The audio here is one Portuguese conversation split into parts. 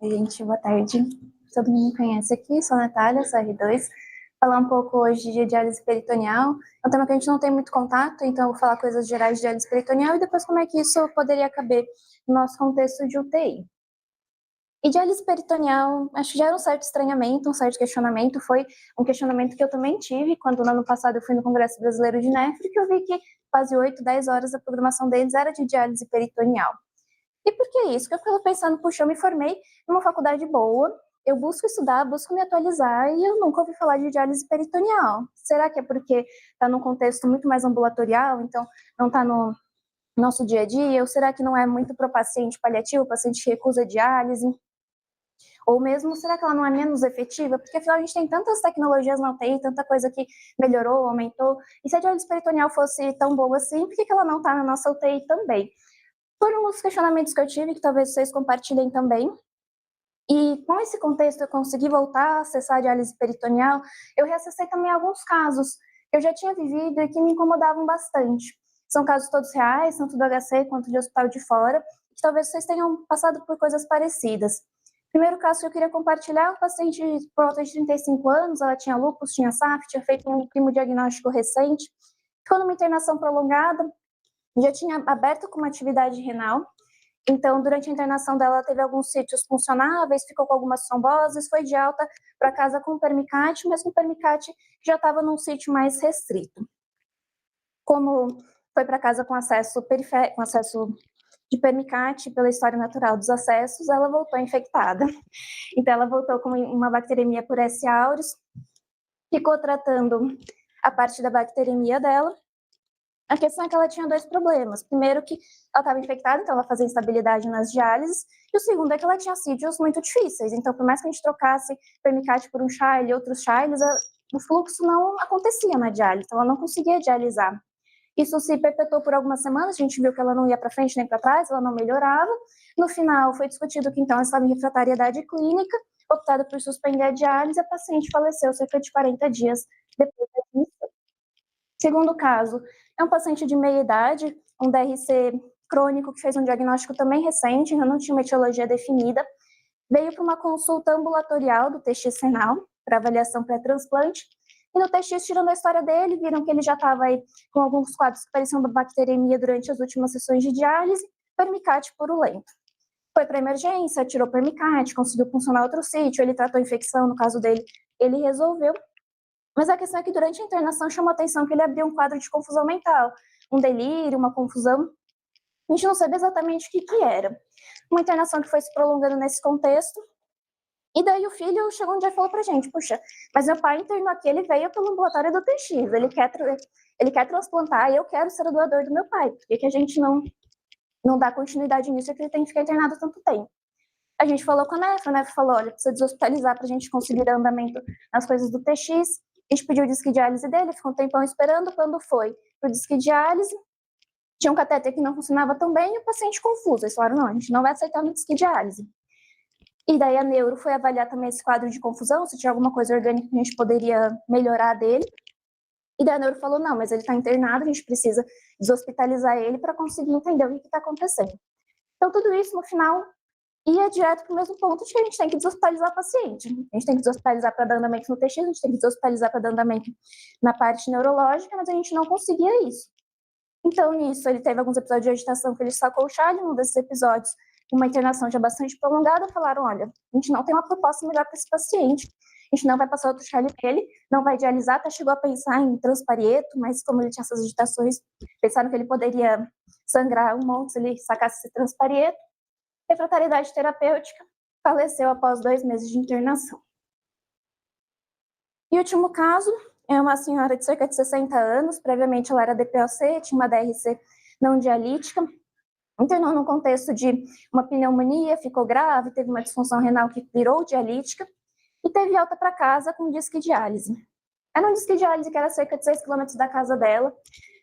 Oi, gente, boa tarde. Todo mundo me conhece aqui, sou a Natália, sou R2. Falar um pouco hoje de diálise peritoneal. É um tema que a gente não tem muito contato, então eu vou falar coisas gerais de diálise peritoneal e depois como é que isso poderia caber no nosso contexto de UTI. E diálise peritoneal, acho que gera um certo estranhamento, um certo questionamento. Foi um questionamento que eu também tive quando no ano passado eu fui no Congresso Brasileiro de Nefro, que eu vi que quase 8, 10 horas a programação deles era de diálise peritoneal. E por que isso? Porque eu ficava pensando, puxa, eu me formei numa faculdade boa, eu busco estudar, busco me atualizar e eu nunca ouvi falar de diálise peritoneal. Será que é porque está num contexto muito mais ambulatorial, então não está no nosso dia a dia? Ou será que não é muito para o paciente paliativo, o paciente que recusa diálise? Ou mesmo, será que ela não é menos efetiva? Porque afinal a gente tem tantas tecnologias na UTI, tanta coisa que melhorou, aumentou. E se a diálise peritoneal fosse tão boa assim, por que ela não está na nossa UTI também? Foram os questionamentos que eu tive, que talvez vocês compartilhem também. E com esse contexto, eu consegui voltar a acessar a diálise peritoneal. Eu reacessei também alguns casos que eu já tinha vivido e que me incomodavam bastante. São casos todos reais, tanto do HC quanto de hospital de fora, que talvez vocês tenham passado por coisas parecidas. O primeiro caso que eu queria compartilhar é um paciente por volta de 35 anos, ela tinha lúpus, tinha SAF, tinha feito um diagnóstico recente, ficou numa internação prolongada, já tinha aberto com uma atividade renal, então durante a internação dela ela teve alguns sítios funcionáveis, ficou com algumas tromboses, foi de alta para casa com permicate, mas com permicate já estava num sítio mais restrito. Como foi para casa com acesso periférico, com acesso de permicate pela história natural dos acessos, ela voltou infectada. Então ela voltou com uma bacteremia por S. aureus, ficou tratando a parte da bacteremia dela. A questão é que ela tinha dois problemas. Primeiro que ela estava infectada, então ela fazia instabilidade nas diálises. E o segundo é que ela tinha sítios muito difíceis. Então, por mais que a gente trocasse permicate por um Shile e outros Shiles, o fluxo não acontecia na diálise. Então, ela não conseguia dialisar. Isso se perpetuou por algumas semanas. A gente viu que ela não ia para frente nem para trás, ela não melhorava. No final, foi discutido que então ela estava em refratariedade clínica, optado por suspender a diálise. A paciente faleceu cerca de 40 dias depois da admissão. Segundo caso, é um paciente de meia idade, um DRC crônico que fez um diagnóstico também recente, ainda não tinha uma etiologia definida, veio para uma consulta ambulatorial do TX renal, para avaliação pré-transplante, e no TX, tirando a história dele, viram que ele já estava aí com alguns quadros que pareciam bacteremia durante as últimas sessões de diálise, permicate purulento. Foi para emergência, tirou permicate, conseguiu funcionar outro sítio, ele tratou a infecção, no caso dele, ele resolveu. Mas a questão é que durante a internação chamou a atenção que ele abriu um quadro de confusão mental, um delírio, uma confusão. A gente não sabia exatamente o que era. Uma internação que foi se prolongando nesse contexto. E daí o filho chegou um dia e falou pra gente, puxa, mas meu pai internou aqui, ele veio pelo ambulatório do TX, ele quer transplantar e eu quero ser o doador do meu pai. Por que a gente não dá continuidade nisso, é que ele tem que ficar internado tanto tempo? A gente falou com a Nefro falou, olha, precisa deshospitalizar pra gente conseguir dar andamento nas coisas do TX. A gente pediu o disque diálise dele, ficou um tempão esperando. Quando foi pro disque diálise, tinha um catéter que não funcionava tão bem e o paciente confuso. Eles falaram, não, a gente não vai aceitar no disque diálise. E daí a neuro foi avaliar também esse quadro de confusão, se tinha alguma coisa orgânica que a gente poderia melhorar dele. E daí a neuro falou, não, mas ele está internado, a gente precisa deshospitalizar ele para conseguir entender o que está acontecendo. Então tudo isso, no final, ia direto para o mesmo ponto de que a gente tem que deshospitalizar o paciente. A gente tem que deshospitalizar para dar andamento no TX, a gente tem que deshospitalizar para dar andamento na parte neurológica, mas a gente não conseguia isso. Então, nisso, ele teve alguns episódios de agitação que ele sacou o Charlie, num desses episódios, uma internação já bastante prolongada, falaram, olha, a gente não tem uma proposta melhor para esse paciente, a gente não vai passar outro Charlie para ele, não vai dialisar, até chegou a pensar em transparieto, mas como ele tinha essas agitações, pensaram que ele poderia sangrar um monte se ele sacasse esse transparieto. Refratariedade terapêutica, faleceu após 2 meses de internação. E o último caso é uma senhora de cerca de 60 anos, previamente ela era DPOC, tinha uma DRC não dialítica, internou num contexto de uma pneumonia, ficou grave, teve uma disfunção renal que virou dialítica e teve alta para casa com disque diálise. Era um disque diálise que era cerca de 6 km da casa dela,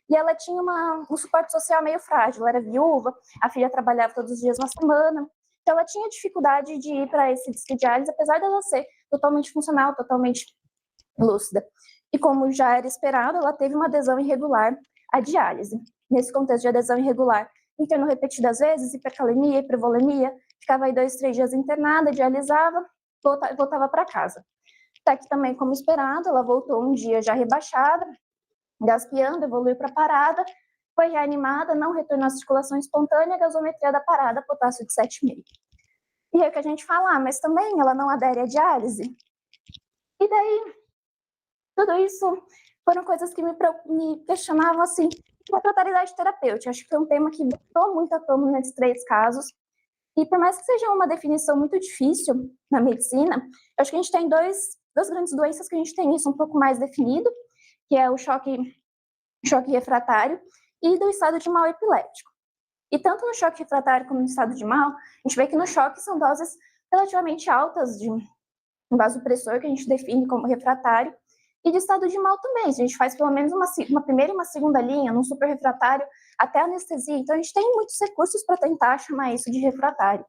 e ela tinha um suporte social meio frágil, ela era viúva, a filha trabalhava todos os dias na semana, então ela tinha dificuldade de ir para esse disque diálise, apesar dela ser totalmente funcional, totalmente lúcida. E como já era esperado, ela teve uma adesão irregular à diálise. Nesse contexto de adesão irregular, internou repetidas vezes, hipercalemia, hipervolemia, ficava aí 2, 3 dias internada, dialisava, voltava para casa. Até que também, como esperado, ela voltou um dia já rebaixada, gaspeando, evoluiu para parada, foi reanimada, não retornou à circulação espontânea, gasometria da parada, potássio de 7,5. E é o que a gente fala, mas também ela não adere à diálise. E daí, tudo isso foram coisas que me questionavam, assim, a totalidade terapêutica. Acho que foi um tema que botou muito à tona nesses 3 casos. E por mais que seja uma definição muito difícil na medicina, acho que a gente tem duas grandes doenças que a gente tem isso um pouco mais definido, que é o choque refratário e do estado de mal epilético. E tanto no choque refratário como no estado de mal, a gente vê que no choque são doses relativamente altas de um vasopressor, que a gente define como refratário, e de estado de mal também. A gente faz pelo menos uma primeira e uma segunda linha, num super refratário, até anestesia. Então, a gente tem muitos recursos para tentar chamar isso de refratário.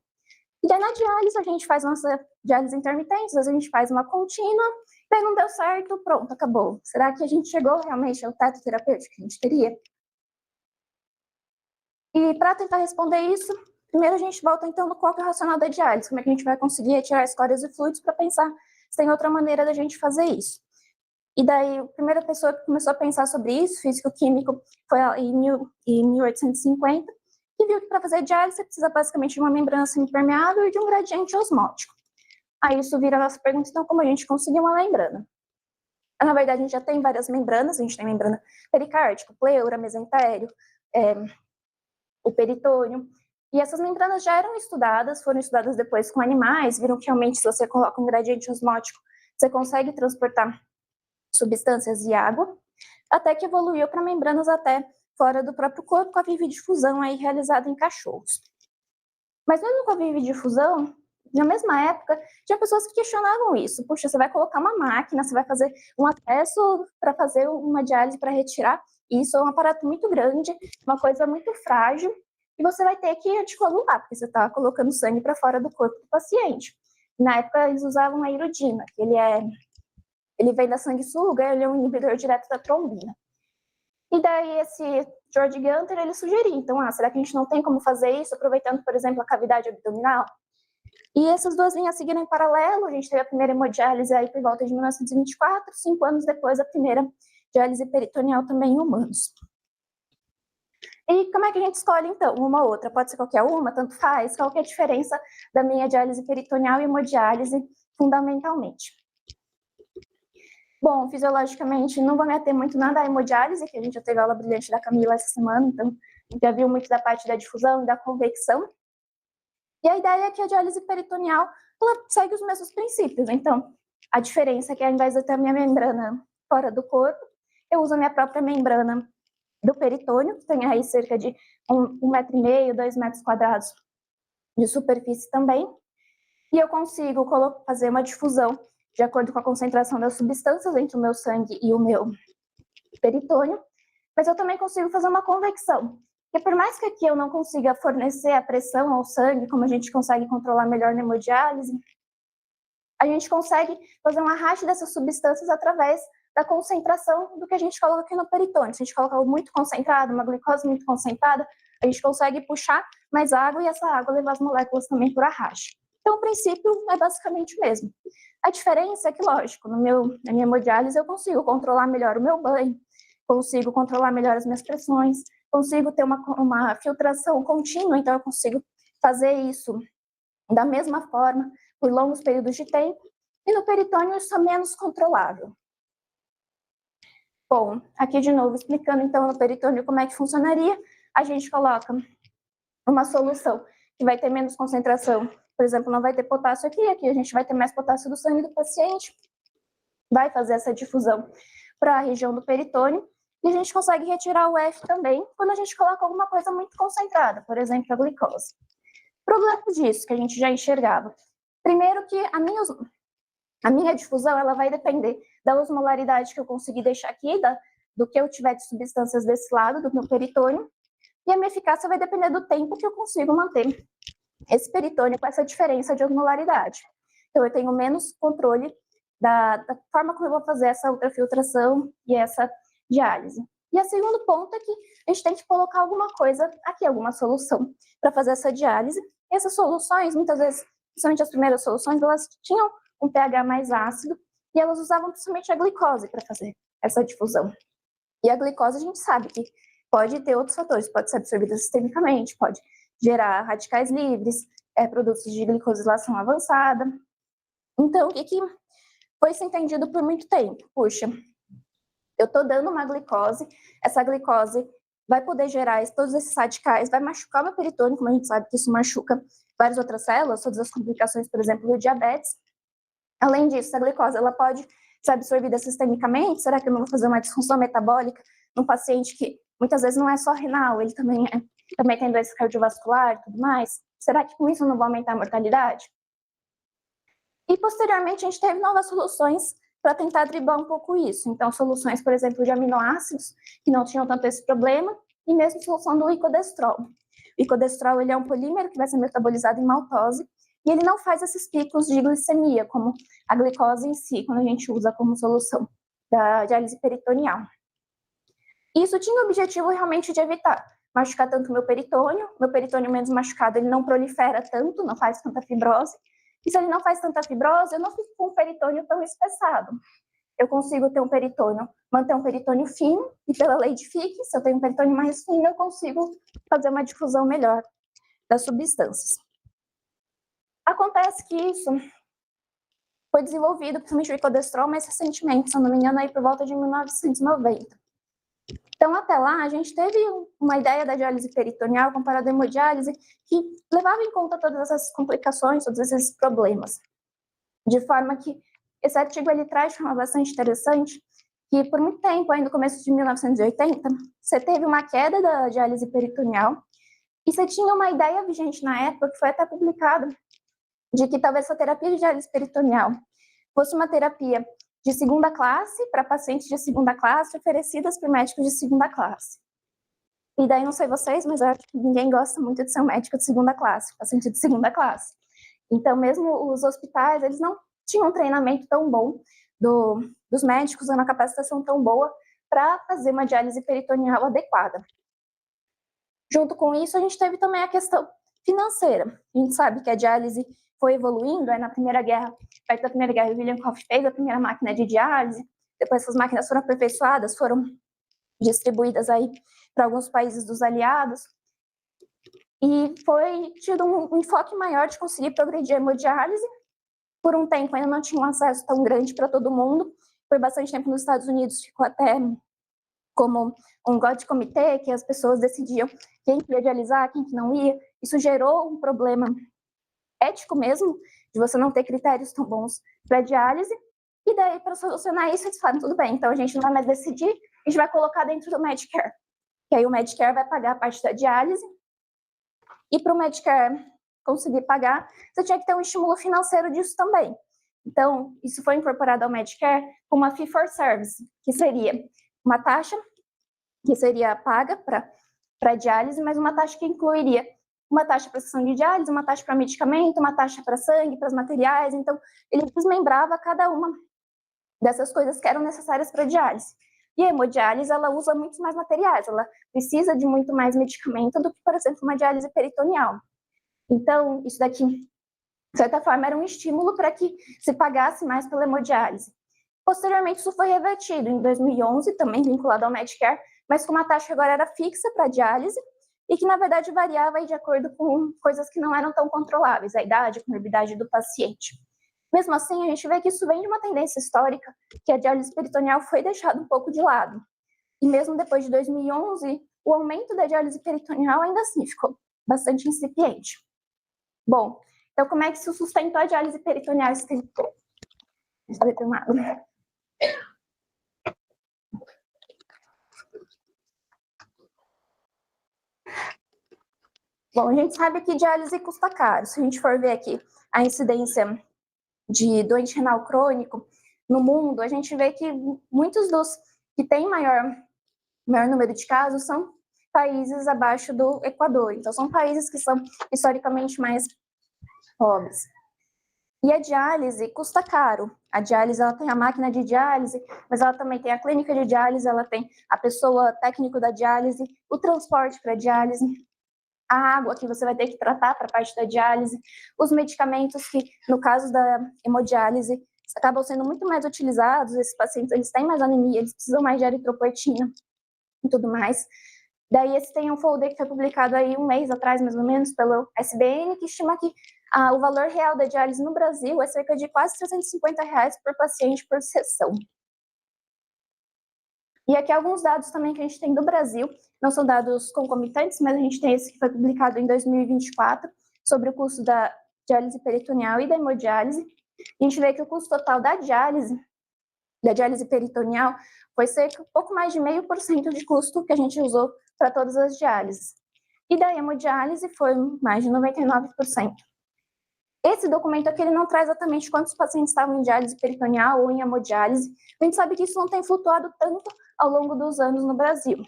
E daí, na diálise, a gente faz nossa diálise intermitente, às vezes a gente faz uma contínua, daí não deu certo, pronto, acabou. Será que a gente chegou realmente ao teto terapêutico que a gente queria? E para tentar responder isso, primeiro a gente volta então no quadro racional da diálise, como é que a gente vai conseguir retirar escórias e fluidos para pensar se tem outra maneira da gente fazer isso. E daí, a primeira pessoa que começou a pensar sobre isso, físico-químico, foi em 1850, que viu que para fazer diálise você precisa basicamente de uma membrana semipermeável e de um gradiente osmótico. Aí isso vira a nossa pergunta, então, como a gente conseguiu uma membrana? Na verdade, a gente já tem várias membranas, a gente tem membrana pericárdica, pleura, mesentério, o peritônio, e essas membranas já eram estudadas, foram estudadas depois com animais, viram que realmente se você coloca um gradiente osmótico, você consegue transportar substâncias e água, até que evoluiu para membranas até fora do próprio corpo, com a vividifusão aí realizada em cachorros. Mas mesmo com a vividifusão, na mesma época, tinha pessoas que questionavam isso. Puxa, você vai colocar uma máquina, você vai fazer um acesso para fazer uma diálise para retirar. Isso é um aparato muito grande, uma coisa muito frágil, e você vai ter que anticoagular, porque você está colocando sangue para fora do corpo do paciente. Na época, eles usavam a irodina, que ele vem da sanguessuga, ele é um inibidor direto da trombina. E daí esse George Gunter, ele sugeriu, então, será que a gente não tem como fazer isso, aproveitando, por exemplo, a cavidade abdominal? E essas duas linhas seguiram em paralelo, a gente teve a primeira hemodiálise aí por volta de 1924, 5 anos depois a primeira diálise peritoneal também em humanos. E como é que a gente escolhe, então, uma ou outra? Pode ser qualquer uma, tanto faz? Qual que é a diferença da minha diálise peritoneal e hemodiálise, fundamentalmente? Bom, fisiologicamente, não vou me ater muito nada à hemodiálise, que a gente já teve aula brilhante da Camila essa semana, então já viu muito da parte da difusão e da convecção. E a ideia é que a diálise peritoneal ela segue os mesmos princípios. Então, a diferença é que ao invés de ter a minha membrana fora do corpo, eu uso a minha própria membrana do peritônio, que tem aí cerca de 1,5 metro, 2 metros quadrados de superfície também, e eu consigo fazer uma difusão de acordo com a concentração das substâncias entre o meu sangue e o meu peritônio, mas eu também consigo fazer uma convecção, porque por mais que aqui eu não consiga fornecer a pressão ao sangue, como a gente consegue controlar melhor na hemodiálise, a gente consegue fazer um arraste dessas substâncias através da concentração do que a gente coloca aqui no peritônio. Se a gente coloca algo muito concentrado, uma glicose muito concentrada, a gente consegue puxar mais água e essa água levar as moléculas também por arraste. Então, o princípio é basicamente o mesmo. A diferença é que, lógico, na minha hemodiálise eu consigo controlar melhor o meu banho, consigo controlar melhor as minhas pressões, consigo ter uma filtração contínua, então eu consigo fazer isso da mesma forma por longos períodos de tempo, e no peritônio isso é menos controlável. Bom, aqui de novo explicando então no peritônio como é que funcionaria, a gente coloca uma solução que vai ter menos concentração, por exemplo, não vai ter potássio aqui a gente vai ter mais potássio do sangue do paciente, vai fazer essa difusão para a região do peritônio, e a gente consegue retirar o F também quando a gente coloca alguma coisa muito concentrada, por exemplo, a glicose. Problema disso, que a gente já enxergava. Primeiro que a minha difusão ela vai depender da osmolaridade que eu conseguir deixar aqui, do que eu tiver de substâncias desse lado, do meu peritônio, e a minha eficácia vai depender do tempo que eu consigo manter esse peritônio com essa diferença de osmolaridade. Então, eu tenho menos controle da forma como eu vou fazer essa ultrafiltração e essa diálise. E o segundo ponto é que a gente tem que colocar alguma coisa aqui, alguma solução para fazer essa diálise. E essas soluções, muitas vezes, principalmente as primeiras soluções, elas tinham um pH mais ácido e elas usavam principalmente a glicose para fazer essa difusão. E a glicose a gente sabe que pode ter outros fatores, pode ser absorvida sistemicamente, pode gerar radicais livres, produtos de glicosilação avançada. Então, o que foi se entendido por muito tempo? Puxa, eu estou dando uma glicose, essa glicose vai poder gerar todos esses radicais, vai machucar o meu peritônio, como a gente sabe que isso machuca várias outras células, todas as complicações, por exemplo, do diabetes. Além disso, a glicose ela pode ser absorvida sistemicamente? Será que eu não vou fazer uma disfunção metabólica num paciente que muitas vezes não é só renal, ele também tem doença cardiovascular e tudo mais? Será que com isso eu não vou aumentar a mortalidade? E posteriormente a gente teve novas soluções para tentar driblar um pouco isso. Então, soluções, por exemplo, de aminoácidos, que não tinham tanto esse problema, e mesmo solução do icodestrol. O icodestrol ele é um polímero que vai ser metabolizado em maltose, e ele não faz esses picos de glicemia, como a glicose em si, quando a gente usa como solução da diálise peritoneal. Isso tinha o objetivo realmente de evitar machucar tanto o meu peritônio menos machucado, ele não prolifera tanto, não faz tanta fibrose, e se ele não faz tanta fibrose, eu não fico com um peritônio tão espessado. Eu consigo ter manter um peritônio fino, e pela lei de Fick, se eu tenho um peritônio mais fino, eu consigo fazer uma difusão melhor das substâncias. Acontece que isso foi desenvolvido, principalmente o icodestrol, mais recentemente, se eu não me engano, aí por volta de 1990. Então, até lá, a gente teve uma ideia da diálise peritoneal comparada à hemodiálise que levava em conta todas essas complicações, todos esses problemas. De forma que esse artigo ele traz de forma bastante interessante que, por muito tempo, aí no começo de 1980, você teve uma queda da diálise peritoneal e você tinha uma ideia vigente na época, que foi até publicada, de que talvez essa terapia de diálise peritoneal fosse uma terapia de segunda classe para pacientes de segunda classe oferecidas por médicos de segunda classe. E daí, não sei vocês, mas eu acho que ninguém gosta muito de ser um médico de segunda classe, paciente de segunda classe. Então, mesmo os hospitais, eles não tinham um treinamento tão bom dos médicos, uma capacitação tão boa para fazer uma diálise peritoneal adequada. Junto com isso, a gente teve também a questão financeira. A gente sabe que a diálise foi evoluindo, aí na Primeira Guerra, perto da Primeira Guerra, o William Koch fez a primeira máquina de diálise, depois essas máquinas foram aperfeiçoadas, foram distribuídas aí para alguns países dos aliados, e foi tido um enfoque maior de conseguir progredir a hemodiálise. Por um tempo ainda não tinha um acesso tão grande para todo mundo, por bastante tempo nos Estados Unidos ficou até como um God comitê, que as pessoas decidiam quem ia dialisar, quem que não ia. Isso gerou um problema ético mesmo, de você não ter critérios tão bons para diálise, e daí, para solucionar isso, eles falaram, tudo bem, então a gente não vai mais decidir, a gente vai colocar dentro do Medicare, que aí o Medicare vai pagar a parte da diálise, e para o Medicare conseguir pagar, você tinha que ter um estímulo financeiro disso também. Então, isso foi incorporado ao Medicare como uma fee for service, que seria uma taxa que seria paga para diálise, mas uma taxa que incluiria uma taxa para sessão de diálise, uma taxa para medicamento, uma taxa para sangue, para os materiais. Então, ele desmembrava cada uma dessas coisas que eram necessárias para a diálise. E a hemodiálise, ela usa muitos mais materiais, ela precisa de muito mais medicamento do que, por exemplo, uma diálise peritoneal. Então, isso daqui, de certa forma, era um estímulo para que se pagasse mais pela hemodiálise. Posteriormente, isso foi revertido em 2011, também vinculado ao Medicare, mas com uma taxa que agora era fixa para a diálise e que, na verdade, variava de acordo com coisas que não eram tão controláveis, a idade, a comorbidade do paciente. Mesmo assim, a gente vê que isso vem de uma tendência histórica, que a diálise peritoneal foi deixada um pouco de lado. E mesmo depois de 2011, o aumento da diálise peritoneal ainda assim ficou bastante incipiente. Bom, então como é que se sustentou a diálise peritoneal esse tempo todo? Deixa eu tomar água. Bom, a gente sabe que diálise custa caro. Se a gente for ver aqui a incidência de doente renal crônico no mundo, a gente vê que muitos dos que têm maior número de casos são países abaixo do Equador. Então, são países que são historicamente mais pobres. E a diálise custa caro. A diálise, ela tem a máquina de diálise, mas ela também tem a clínica de diálise, ela tem a pessoa técnico da diálise, o transporte para diálise, a água que você vai ter que tratar para a parte da diálise, os medicamentos que, no caso da hemodiálise, acabam sendo muito mais utilizados. Esses pacientes, eles têm mais anemia, eles precisam mais de eritropoetina e tudo mais. Daí esse tem um folder que foi publicado aí um mês atrás, mais ou menos, pelo SBN, que estima que o valor real da diálise no Brasil é cerca de quase R$350 por paciente por sessão. E aqui alguns dados também que a gente tem do Brasil, não são dados concomitantes, mas a gente tem esse que foi publicado em 2024, sobre o custo da diálise peritoneal e da hemodiálise. A gente vê que o custo total da diálise peritoneal, foi cerca de pouco mais de 0,5% de custo que a gente usou para todas as diálises. E da hemodiálise foi mais de 99%. Esse documento aqui ele não traz exatamente quantos pacientes estavam em diálise peritoneal ou em hemodiálise. A gente sabe que isso não tem flutuado tanto ao longo dos anos no Brasil.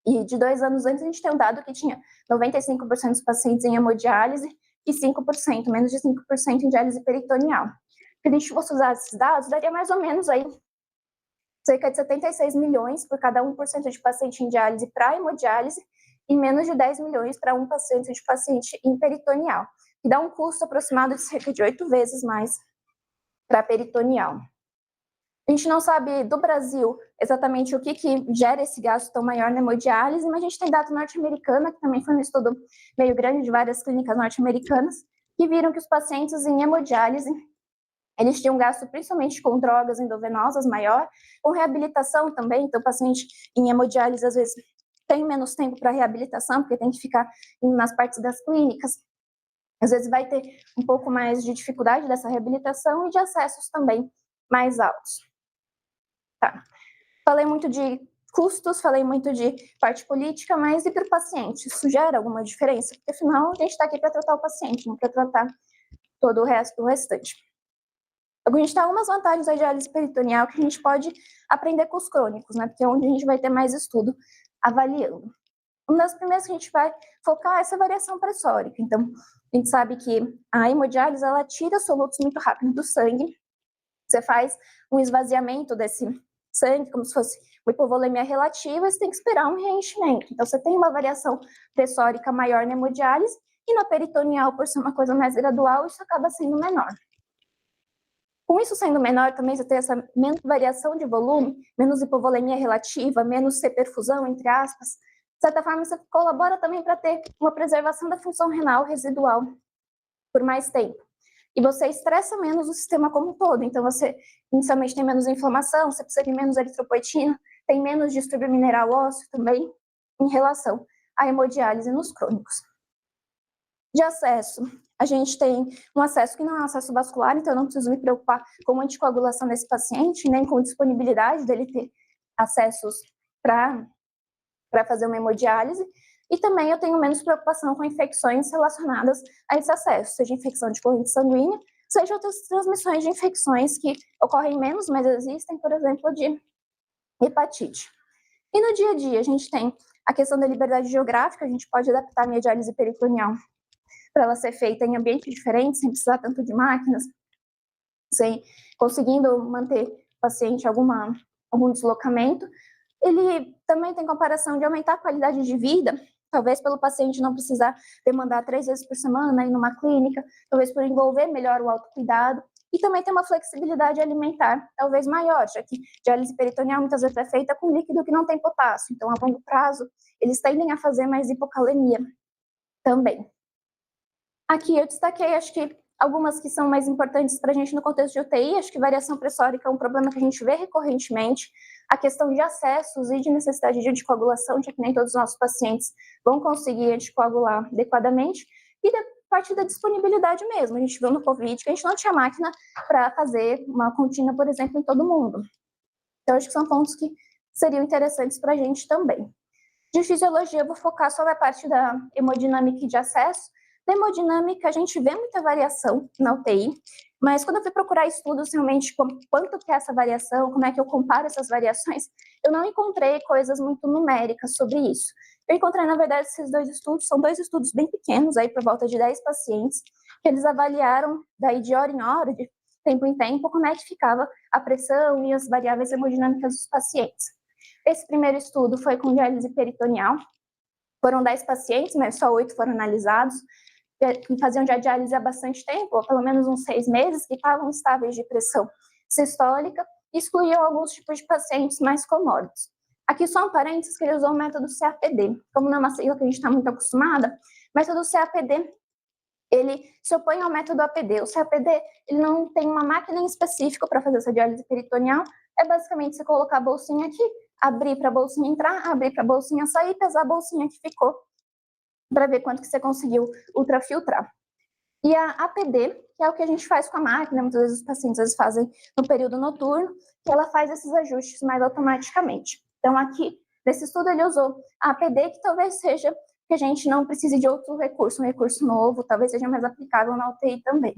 E de 2 anos antes, a gente tem um dado que tinha 95% dos pacientes em hemodiálise e 5%, menos de 5% em diálise peritoneal. Se a gente fosse usar esses dados, daria mais ou menos aí cerca de 76 milhões por cada 1% de paciente em diálise para hemodiálise e menos de 10 milhões para 1% de paciente em peritoneal, que dá um custo aproximado de cerca de 8 vezes mais para peritoneal. A gente não sabe do Brasil exatamente o que gera esse gasto tão maior na hemodiálise, mas a gente tem dado norte-americana, que também foi um estudo meio grande de várias clínicas norte-americanas, que viram que os pacientes em hemodiálise, eles tinham um gasto principalmente com drogas endovenosas maior, com reabilitação também. Então o paciente em hemodiálise às vezes tem menos tempo para reabilitação, porque tem que ficar nas partes das clínicas. Às vezes vai ter um pouco mais de dificuldade dessa reabilitação e de acessos também mais altos. Tá. Falei muito de custos, falei muito de parte política, mas e para o paciente? Isso gera alguma diferença? Porque afinal a gente está aqui para tratar o paciente, não para tratar todo o restante. A gente tem algumas vantagens da diálise peritoneal que a gente pode aprender com os crônicos, né? Porque é onde a gente vai ter mais estudo avaliando. Uma das primeiras que a gente vai focar é essa variação pressórica. Então, a gente sabe que a hemodiálise, ela tira solutos muito rápido do sangue. Você faz um esvaziamento desse sangue, como se fosse uma hipovolemia relativa, e você tem que esperar um reenchimento. Então, você tem uma variação pressórica maior na hemodiálise, e na peritoneal, por ser uma coisa mais gradual, isso acaba sendo menor. Com isso sendo menor, também você tem essa menos variação de volume, menos hipovolemia relativa, menos reperfusão, entre aspas. De certa forma, você colabora também para ter uma preservação da função renal residual por mais tempo. E você estressa menos o sistema como um todo. Então, você inicialmente tem menos inflamação, você precisa de menos eritropoetina, tem menos distúrbio mineral ósseo também, em relação à hemodiálise nos crônicos. De acesso, a gente tem um acesso que não é um acesso vascular, então eu não preciso me preocupar com a anticoagulação desse paciente, nem com a disponibilidade dele ter acessos para fazer uma hemodiálise. E também eu tenho menos preocupação com infecções relacionadas a esse acesso, seja infecção de corrente sanguínea, seja outras transmissões de infecções que ocorrem menos, mas existem, por exemplo, de hepatite. E no dia a dia, a gente tem a questão da liberdade geográfica, a gente pode adaptar a minha diálise peritoneal para ela ser feita em ambientes diferentes, sem precisar tanto de máquinas, sem conseguindo manter o paciente algum deslocamento. Ele também tem comparação de aumentar a qualidade de vida, talvez pelo paciente não precisar demandar 3 vezes por semana ir numa clínica, talvez por envolver melhor o autocuidado, e também tem uma flexibilidade alimentar talvez maior, já que diálise peritoneal muitas vezes é feita com líquido que não tem potássio, então a longo prazo eles tendem a fazer mais hipocalemia também. Aqui eu destaquei, acho que algumas que são mais importantes para a gente no contexto de UTI, acho que variação pressórica é um problema que a gente vê recorrentemente, a questão de acessos e de necessidade de anticoagulação, já que nem todos os nossos pacientes vão conseguir anticoagular adequadamente, e da parte da disponibilidade mesmo. A gente viu no Covid que a gente não tinha máquina para fazer uma contínua, por exemplo, em todo mundo. Então, acho que são pontos que seriam interessantes para a gente também. De fisiologia, eu vou focar sobre a parte da hemodinâmica e de acesso. Na hemodinâmica, a gente vê muita variação na UTI, mas quando eu fui procurar estudos realmente quanto que é essa variação, como é que eu comparo essas variações, eu não encontrei coisas muito numéricas sobre isso. Eu encontrei, na verdade, esses 2 estudos, são 2 estudos bem pequenos, aí por volta de 10 pacientes, que eles avaliaram daí de hora em hora, de tempo em tempo, como é que ficava a pressão e as variáveis hemodinâmicas dos pacientes. Esse primeiro estudo foi com diálise peritoneal, foram 10 pacientes, mas só 8 foram analisados, que faziam já diálise há bastante tempo, ou pelo menos uns 6 meses, que estavam estáveis de pressão sistólica, e excluíam alguns tipos de pacientes mais comórbidos. Aqui só um parênteses que ele usou o método CAPD. Como não é uma sigla que a gente está muito acostumada, o método CAPD, ele se opõe ao método APD. O CAPD, ele não tem uma máquina em específico para fazer essa diálise peritoneal, é basicamente você colocar a bolsinha aqui, abrir para a bolsinha entrar, abrir para a bolsinha sair, pesar a bolsinha que ficou, para ver quanto que você conseguiu ultrafiltrar. E a APD, que é o que a gente faz com a máquina, muitas vezes os pacientes fazem no período noturno, que ela faz esses ajustes mais automaticamente. Então, aqui, nesse estudo, ele usou a APD, que talvez seja que a gente não precise de outro recurso, um recurso novo, talvez seja mais aplicável na UTI também.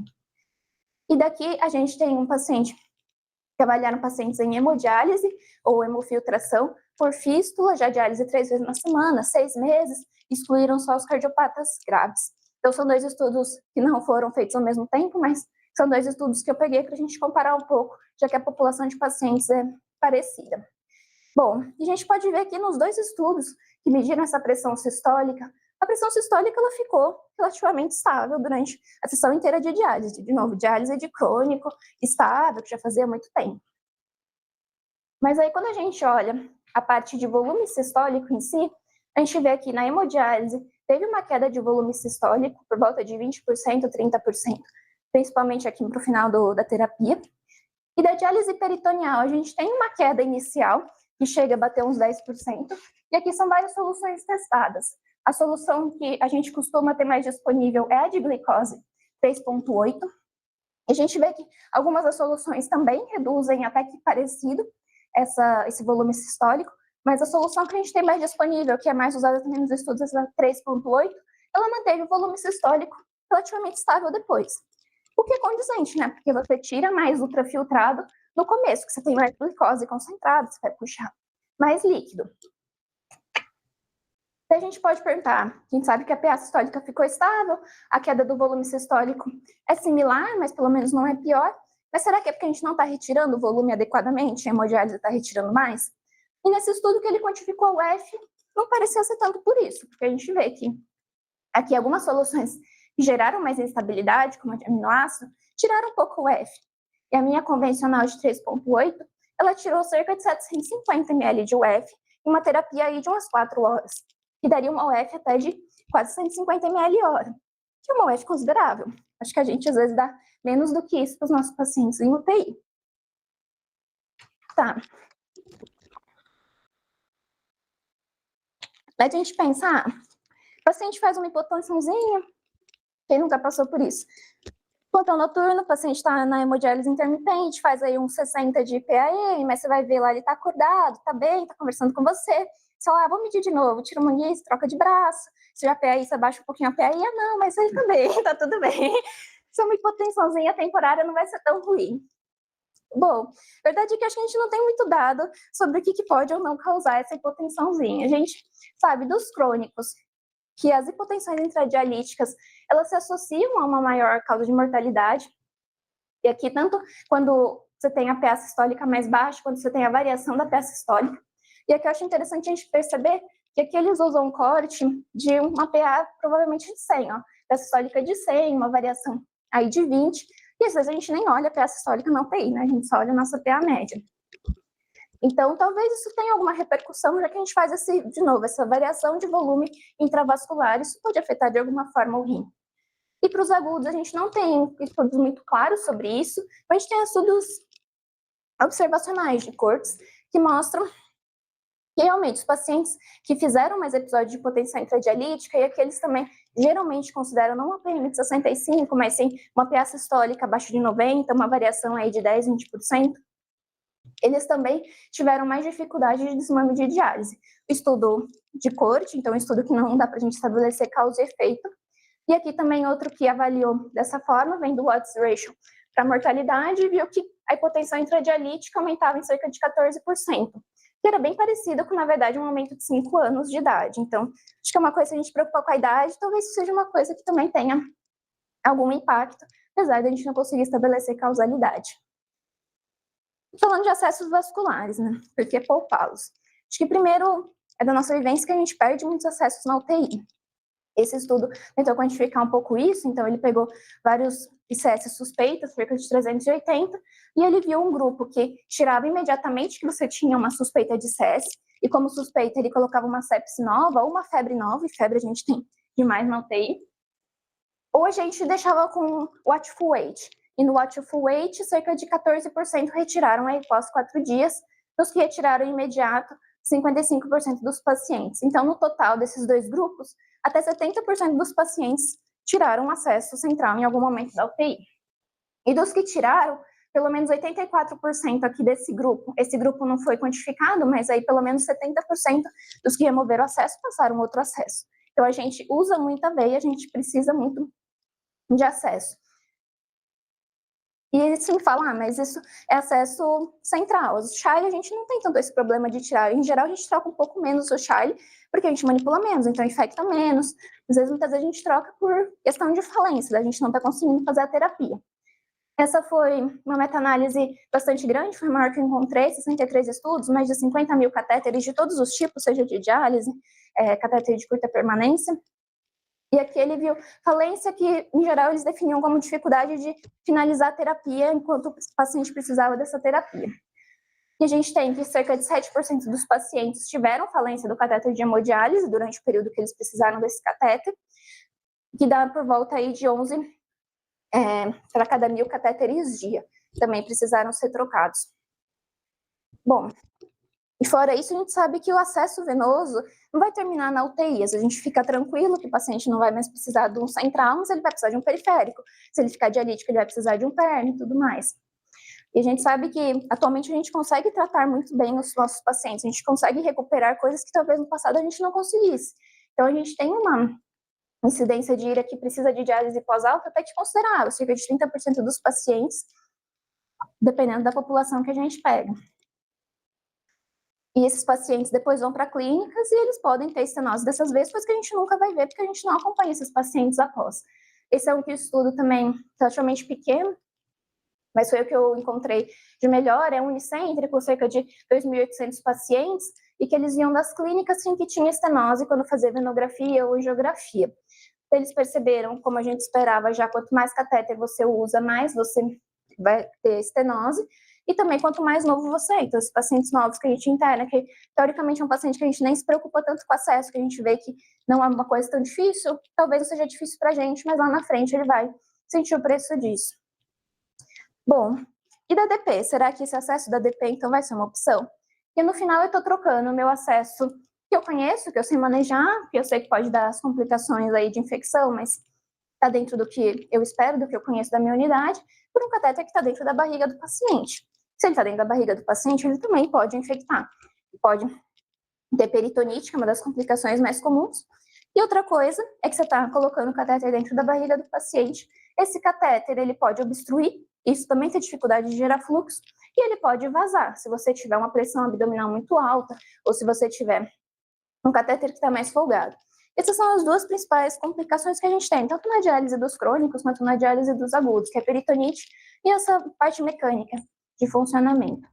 E daqui, a gente tem um paciente que avaliaram pacientes em hemodiálise ou hemofiltração por fístula, já diálise 3 vezes na semana, 6 meses, excluíram só os cardiopatas graves. Então, são 2 estudos que não foram feitos ao mesmo tempo, mas são 2 estudos que eu peguei para a gente comparar um pouco, já que a população de pacientes é parecida. Bom, a gente pode ver aqui nos 2 estudos que mediram essa pressão sistólica, a pressão sistólica ela ficou relativamente estável durante a sessão inteira de diálise. De novo, diálise de crônico, estável, que já fazia muito tempo. Mas aí, quando a gente olha a parte de volume sistólico em si, a gente vê aqui na hemodiálise, teve uma queda de volume sistólico por volta de 20%, 30%, principalmente aqui para o final da terapia. E da diálise peritoneal, a gente tem uma queda inicial, que chega a bater uns 10%, e aqui são várias soluções testadas. A solução que a gente costuma ter mais disponível é a de glicose 3,8. A gente vê que algumas das soluções também reduzem até que parecido esse volume sistólico, mas a solução que a gente tem mais disponível, que é mais usada também nos estudos, essa 3,8, ela manteve o volume sistólico relativamente estável depois. O que é condizente, né? Porque você tira mais ultrafiltrado no começo, que você tem mais glicose concentrada, você vai puxar mais líquido. A gente pode perguntar, a gente sabe que a PA sistólica ficou estável, a queda do volume sistólico é similar, mas pelo menos não é pior. Mas será que é porque a gente não está retirando o volume adequadamente? A hemodiálise está retirando mais? E nesse estudo que ele quantificou o F, não parecia ser tanto por isso, porque a gente vê que aqui algumas soluções que geraram mais instabilidade, como a de aminoácido, tiraram um pouco o F. E a minha convencional de 3,8, ela tirou cerca de 750 ml de UF em uma terapia aí de umas 4 horas, que daria uma UF até de quase 150 ml hora, que é uma UF considerável. Acho que a gente às vezes dá menos do que isso para os nossos pacientes em UTI. Tá. A gente pensar, o paciente faz uma hipotensãozinha, quem nunca passou por isso? Plantão noturno, o paciente está na hemodiálise intermitente, faz aí uns 60 de PAE, mas você vai ver lá, ele está acordado, está bem, está conversando com você. Você fala, vou medir de novo, tira o manguice, troca de braço. Se já PAI, você abaixa um pouquinho a PAI, não, mas ele tá bem, tá tudo bem. Se é uma hipotensãozinha temporária, não vai ser tão ruim. Bom, a verdade é que acho que a gente não tem muito dado sobre o que pode ou não causar essa hipotensãozinha. A gente sabe dos crônicos que as hipotensões intradialíticas, elas se associam a uma maior causa de mortalidade. E aqui, tanto quando você tem a PA sistólica mais baixa, quando você tem a variação da PA sistólica. E aqui eu acho interessante a gente perceber que aqui eles usam um corte de uma PA provavelmente de 100, ó. PA sistólica de 100, uma variação aí de 20. E às vezes a gente nem olha a PA sistólica na UTI, né? A gente só olha a nossa PA média. Então, talvez isso tenha alguma repercussão, já que a gente faz, de novo, essa variação de volume intravascular, isso pode afetar de alguma forma o rim. E para os agudos, a gente não tem estudos muito claros sobre isso, mas a gente tem estudos observacionais de Cortes que mostram que realmente os pacientes que fizeram mais episódios de hipotensão intradialítica, e aqueles também geralmente consideram não uma PM de 65, mas sim uma PA sistólica abaixo de 90, uma variação aí de 10, 20%, eles também tiveram mais dificuldade de desmame de diálise. O estudo de Corte, então um estudo que não dá para a gente estabelecer causa e efeito. E aqui também outro que avaliou dessa forma, vem do odds ratio para mortalidade, e viu que a hipotensão intradialítica aumentava em cerca de 14%, que era bem parecido com, na verdade, um aumento de 5 anos de idade. Então, acho que é uma coisa que a gente preocupa com a idade, talvez seja uma coisa que também tenha algum impacto, apesar de a gente não conseguir estabelecer causalidade. Falando de acessos vasculares, né? Por que poupá-los? Acho que primeiro é da nossa vivência que a gente perde muitos acessos na UTI. Esse estudo tentou quantificar um pouco isso, então ele pegou vários ICS suspeitos, cerca de 380, e ele viu um grupo que tirava imediatamente que você tinha uma suspeita de ICS, e como suspeita ele colocava uma sepse nova ou uma febre nova, e febre a gente tem demais na UTI, ou a gente deixava com watchful wait, e no watchful wait cerca de 14% retiraram aí após 4 dias, dos que retiraram imediato, 55% dos pacientes. Então, no total desses dois grupos, até 70% dos pacientes tiraram acesso central em algum momento da UTI. E dos que tiraram, pelo menos 84% aqui desse grupo, esse grupo não foi quantificado, mas aí pelo menos 70% dos que removeram acesso passaram outro acesso. Então, a gente usa muita veia, a gente precisa muito de acesso. E eles sim falam, mas isso é acesso central. Os Charlie, a gente não tem tanto esse problema de tirar. Em geral, a gente troca um pouco menos o Charlie, porque a gente manipula menos, então infecta menos. Às vezes, muitas vezes a gente troca por questão de falência, a gente não está conseguindo fazer a terapia. Essa foi uma meta-análise bastante grande, foi a maior que eu encontrei, 63 estudos, mais de 50 mil catéteres de todos os tipos, seja de diálise, catéter de curta permanência. E aqui ele viu falência que, em geral, eles definiam como dificuldade de finalizar a terapia enquanto o paciente precisava dessa terapia. E a gente tem que cerca de 7% dos pacientes tiveram falência do catéter de hemodiálise durante o período que eles precisaram desse catéter, que dá por volta aí de 11 para cada 1.000 catéteres dia. Também precisaram ser trocados. Bom, e fora isso, a gente sabe que o acesso venoso não vai terminar na UTI. A gente fica tranquilo que o paciente não vai mais precisar de um central, mas ele vai precisar de um periférico. Se ele ficar dialítico, ele vai precisar de um perno e tudo mais. E a gente sabe que, atualmente, a gente consegue tratar muito bem os nossos pacientes. A gente consegue recuperar coisas que talvez no passado a gente não conseguisse. Então, a gente tem uma incidência de IRA que precisa de diálise pós-alta até que considerável, cerca de 30% dos pacientes, dependendo da população que a gente pega. E esses pacientes depois vão para clínicas e eles podem ter estenose dessas vezes, coisa que a gente nunca vai ver, porque a gente não acompanha esses pacientes após. Esse é um estudo também relativamente pequeno, mas foi o que eu encontrei de melhor, é unicêntrico, cerca de 2.800 pacientes, e que eles iam das clínicas em que tinha estenose quando fazia venografia ou angiografia. Eles perceberam, como a gente esperava, já quanto mais catéter você usa, mais você vai ter estenose, e também quanto mais novo você é. Então, esses pacientes novos que a gente interna, que teoricamente é um paciente que a gente nem se preocupa tanto com acesso, que a gente vê que não é uma coisa tão difícil, talvez não seja difícil para a gente, mas lá na frente ele vai sentir o preço disso. Bom, e da DP? Será que esse acesso da DP, então, vai ser uma opção? E no final eu estou trocando o meu acesso que eu conheço, que eu sei manejar, que eu sei que pode dar as complicações aí de infecção, mas está dentro do que eu espero, do que eu conheço da minha unidade, por um catéter que está dentro da barriga do paciente. Se ele está dentro da barriga do paciente, ele também pode infectar. Pode ter peritonite, que é uma das complicações mais comuns. E outra coisa é que você está colocando o catéter dentro da barriga do paciente. Esse catéter, ele pode obstruir, isso também tem dificuldade de gerar fluxo, e ele pode vazar. Se você tiver uma pressão abdominal muito alta, ou se você tiver um catéter que está mais folgado. Essas são as duas principais complicações que a gente tem, tanto na diálise dos crônicos quanto na diálise dos agudos, que é a peritonite e essa parte mecânica de funcionamento.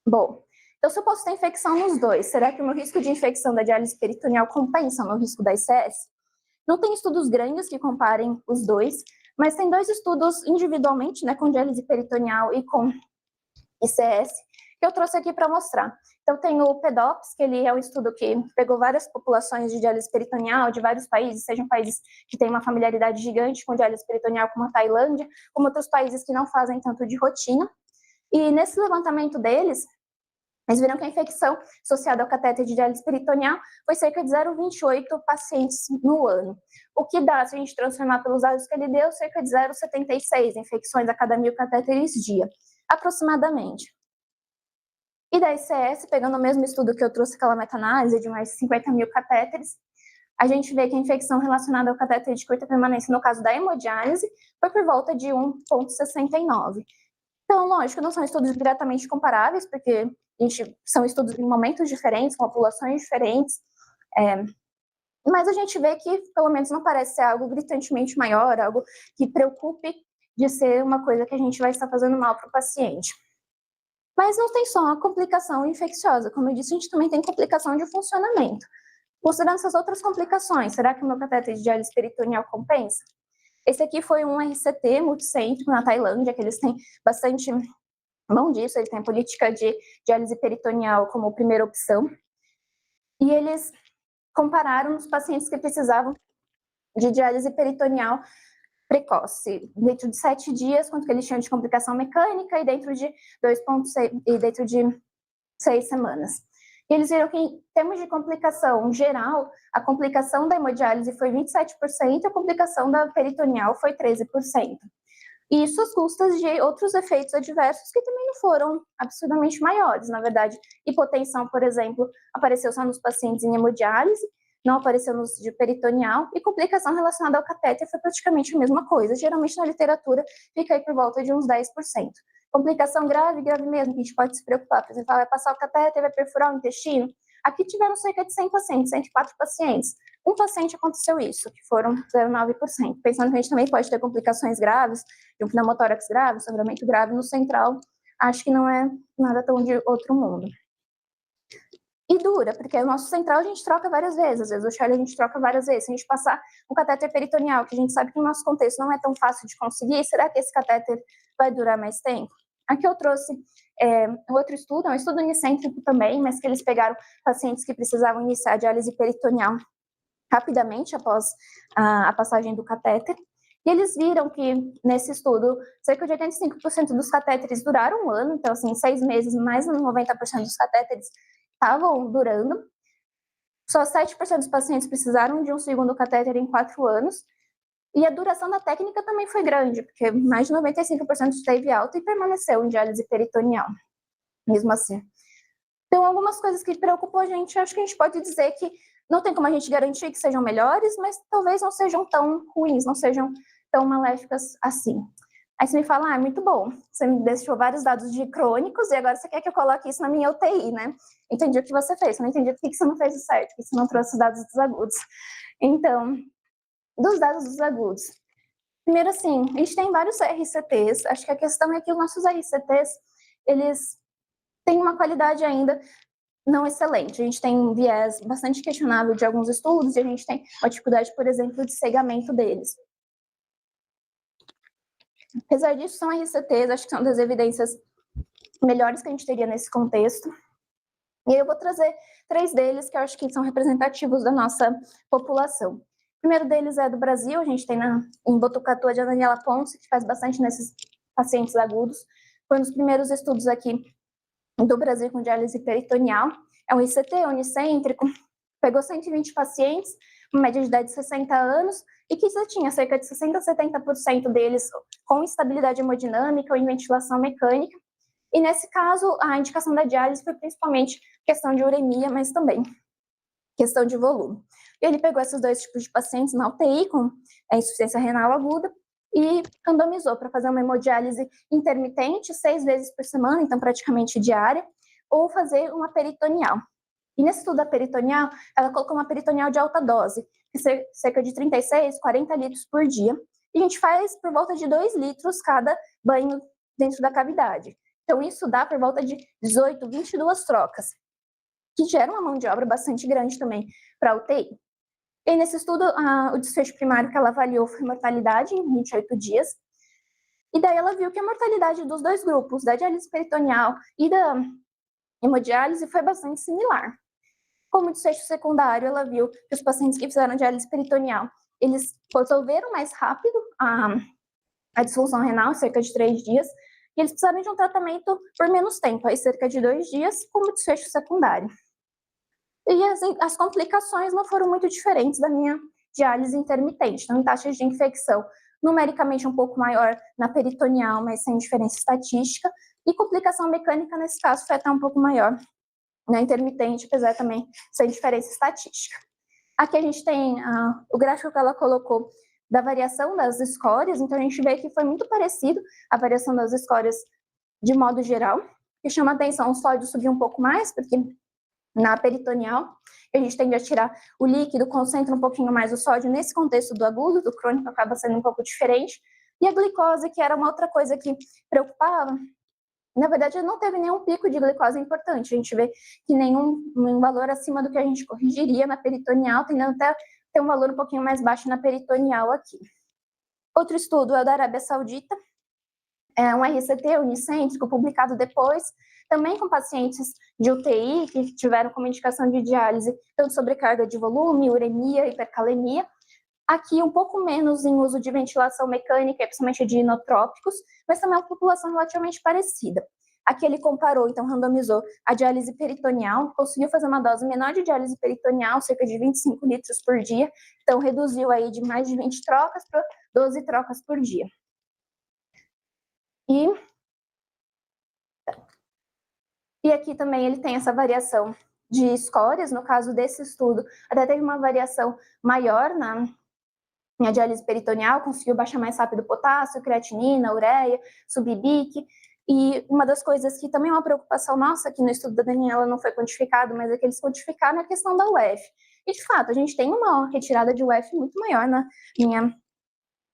Bom, então se eu posso ter infecção nos dois, será que o meu risco de infecção da diálise peritoneal compensa o meu risco da ICS? Não tem estudos grandes que comparem os dois, mas tem 2 estudos individualmente, né, com diálise peritoneal e com ICS, que eu trouxe aqui para mostrar. Então, tem o PEDOPS, que ele é um estudo que pegou várias populações de diálise peritoneal de vários países, sejam países que têm uma familiaridade gigante com diálise peritoneal, como a Tailândia, como outros países que não fazem tanto de rotina. E nesse levantamento deles, eles viram que a infecção associada ao catéter de diálise peritoneal foi cerca de 0,28 pacientes no ano. O que dá, se a gente transformar pelos dados que ele deu, cerca de 0,76 infecções a cada 1.000 catéteres dia, aproximadamente. E da ICS, pegando o mesmo estudo que eu trouxe, aquela meta-análise de mais de 50 mil catéteres, a gente vê que a infecção relacionada ao catéter de curta permanência, no caso da hemodiálise, foi por volta de 1,69. Então, lógico, não são estudos diretamente comparáveis, porque são estudos em momentos diferentes, com populações diferentes, mas a gente vê que, pelo menos, não parece ser algo gritantemente maior, algo que preocupe de ser uma coisa que a gente vai estar fazendo mal para o paciente. Mas não tem só a complicação infecciosa, como eu disse, a gente também tem complicação de funcionamento. Considerando essas outras complicações, será que o meu catéter de diálise peritoneal compensa? Esse aqui foi um RCT multicêntrico na Tailândia, que eles têm bastante mão disso, ele tem a política de diálise peritoneal como primeira opção. E eles compararam os pacientes que precisavam de diálise peritoneal precoce, dentro de 7 dias, quanto que eles tinham de complicação mecânica, e dentro de 2,6 e dentro de 6 semanas. E eles viram que, em termos de complicação geral, a complicação da hemodiálise foi 27%, a complicação da peritoneal foi 13%. E isso às custas de outros efeitos adversos que também não foram absurdamente maiores, na verdade. Hipotensão, por exemplo, apareceu só nos pacientes em hemodiálise, não apareceu nos de peritoneal, e complicação relacionada ao catéter foi praticamente a mesma coisa. Geralmente na literatura fica aí por volta de uns 10%. Complicação grave, grave mesmo, que a gente pode se preocupar. Por exemplo, vai passar o catéter, vai perfurar o intestino. Aqui tiveram cerca de 100 pacientes, 104 pacientes. Um paciente aconteceu isso, que foram 0,9%. Pensando que a gente também pode ter complicações graves, de um pneumotórax grave, sangramento grave no central, acho que não é nada tão de outro mundo. E dura, porque o nosso central a gente troca várias vezes, às vezes o Charlie a gente troca várias vezes. Se a gente passar um catéter peritoneal, que a gente sabe que no nosso contexto não é tão fácil de conseguir, será que esse catéter vai durar mais tempo? Aqui eu trouxe outro estudo, é um estudo unicêntrico também, mas que eles pegaram pacientes que precisavam iniciar a diálise peritoneal rapidamente após a passagem do catéter. E eles viram que, nesse estudo, cerca de 85% dos catéteres duraram um ano, então, assim, 6 meses, mais de 90% dos catéteres estavam durando. Só 7% dos pacientes precisaram de um segundo catéter em 4 anos. E a duração da técnica também foi grande, porque mais de 95% esteve alta e permaneceu em diálise peritoneal, mesmo assim. Então, algumas coisas que preocupam a gente, acho que a gente pode dizer que não tem como a gente garantir que sejam melhores, mas talvez não sejam tão ruins, não sejam tão maléficas assim. Aí você me fala, é muito bom, você me deixou vários dados de crônicos e agora você quer que eu coloque isso na minha UTI, né? Entendi o que você fez, eu não entendi por que você não fez o certo, por que você não trouxe os dados dos agudos. Então, dos dados dos agudos. Primeiro, assim, a gente tem vários RCTs, acho que a questão é que os nossos RCTs, eles têm uma qualidade ainda não excelente. A gente tem um viés bastante questionável de alguns estudos e a gente tem uma dificuldade, por exemplo, de cegamento deles. Apesar disso, são RCTs, acho que são das evidências melhores que a gente teria nesse contexto. E aí eu vou trazer 3 deles que eu acho que são representativos da nossa população. O primeiro deles é do Brasil, a gente tem em Botucatu a Daniela Ponce, que faz bastante nesses pacientes agudos. Foi um dos primeiros estudos aqui do Brasil com diálise peritoneal. É um ICT unicêntrico, pegou 120 pacientes, uma média de idade de 60 anos, e que já tinha cerca de 60% a 70% deles com instabilidade hemodinâmica ou em ventilação mecânica. E nesse caso, a indicação da diálise foi principalmente questão de uremia, mas também questão de volume. Ele pegou esses 2 tipos de pacientes na UTI com insuficiência renal aguda e randomizou para fazer uma hemodiálise intermitente 6 vezes por semana, então praticamente diária, ou fazer uma peritoneal. E nesse estudo da peritoneal, ela colocou uma peritoneal de alta dose, cerca de 36, 40 litros por dia, e a gente faz por volta de 2 litros cada banho dentro da cavidade. Então isso dá por volta de 18, 22 trocas, que gera uma mão de obra bastante grande também para a UTI. E nesse estudo, o desfecho primário que ela avaliou foi mortalidade em 28 dias, e daí ela viu que a mortalidade dos 2 grupos, da diálise peritoneal e da hemodiálise, foi bastante similar. Como desfecho secundário, ela viu que os pacientes que fizeram diálise peritoneal, eles resolveram mais rápido a disfunção renal, cerca de 3 dias, e eles precisaram de um tratamento por menos tempo, aí cerca de 2 dias, como desfecho secundário. E as complicações não foram muito diferentes da minha diálise intermitente, então em taxas de infecção numericamente um pouco maior na peritoneal, mas sem diferença estatística, e complicação mecânica nesse caso foi até um pouco maior na intermitente, apesar também sem diferença estatística. Aqui a gente tem o gráfico que ela colocou da variação das escórias, então a gente vê que foi muito parecido a variação das escórias de modo geral, que chama atenção, o sódio subiu um pouco mais, porque na peritoneal, a gente tende a tirar o líquido, concentra um pouquinho mais o sódio. Nesse contexto do agudo, do crônico acaba sendo um pouco diferente. E a glicose, que era uma outra coisa que preocupava, na verdade, não teve nenhum pico de glicose importante. A gente vê que nenhum valor acima do que a gente corrigiria na peritoneal, tendendo até ter um valor um pouquinho mais baixo na peritoneal aqui. Outro estudo é o da Arábia Saudita, é um RCT unicêntrico, publicado depois, também com pacientes de UTI que tiveram como indicação de diálise, tanto sobrecarga de volume, uremia, hipercalemia. Aqui um pouco menos em uso de ventilação mecânica, principalmente de inotrópicos, mas também é uma população relativamente parecida. Aqui ele comparou, então randomizou a diálise peritoneal, conseguiu fazer uma dose menor de diálise peritoneal, cerca de 25 litros por dia, então reduziu aí de mais de 20 trocas para 12 trocas por dia. E aqui também ele tem essa variação de escórias, no caso desse estudo, até teve uma variação maior na diálise peritoneal, conseguiu baixar mais rápido potássio, creatinina, ureia, subir BIC. E uma das coisas que também é uma preocupação nossa, que no estudo da Daniela não foi quantificado, mas é que eles quantificaram a questão da UF. E, de fato, a gente tem uma retirada de UF muito maior na linha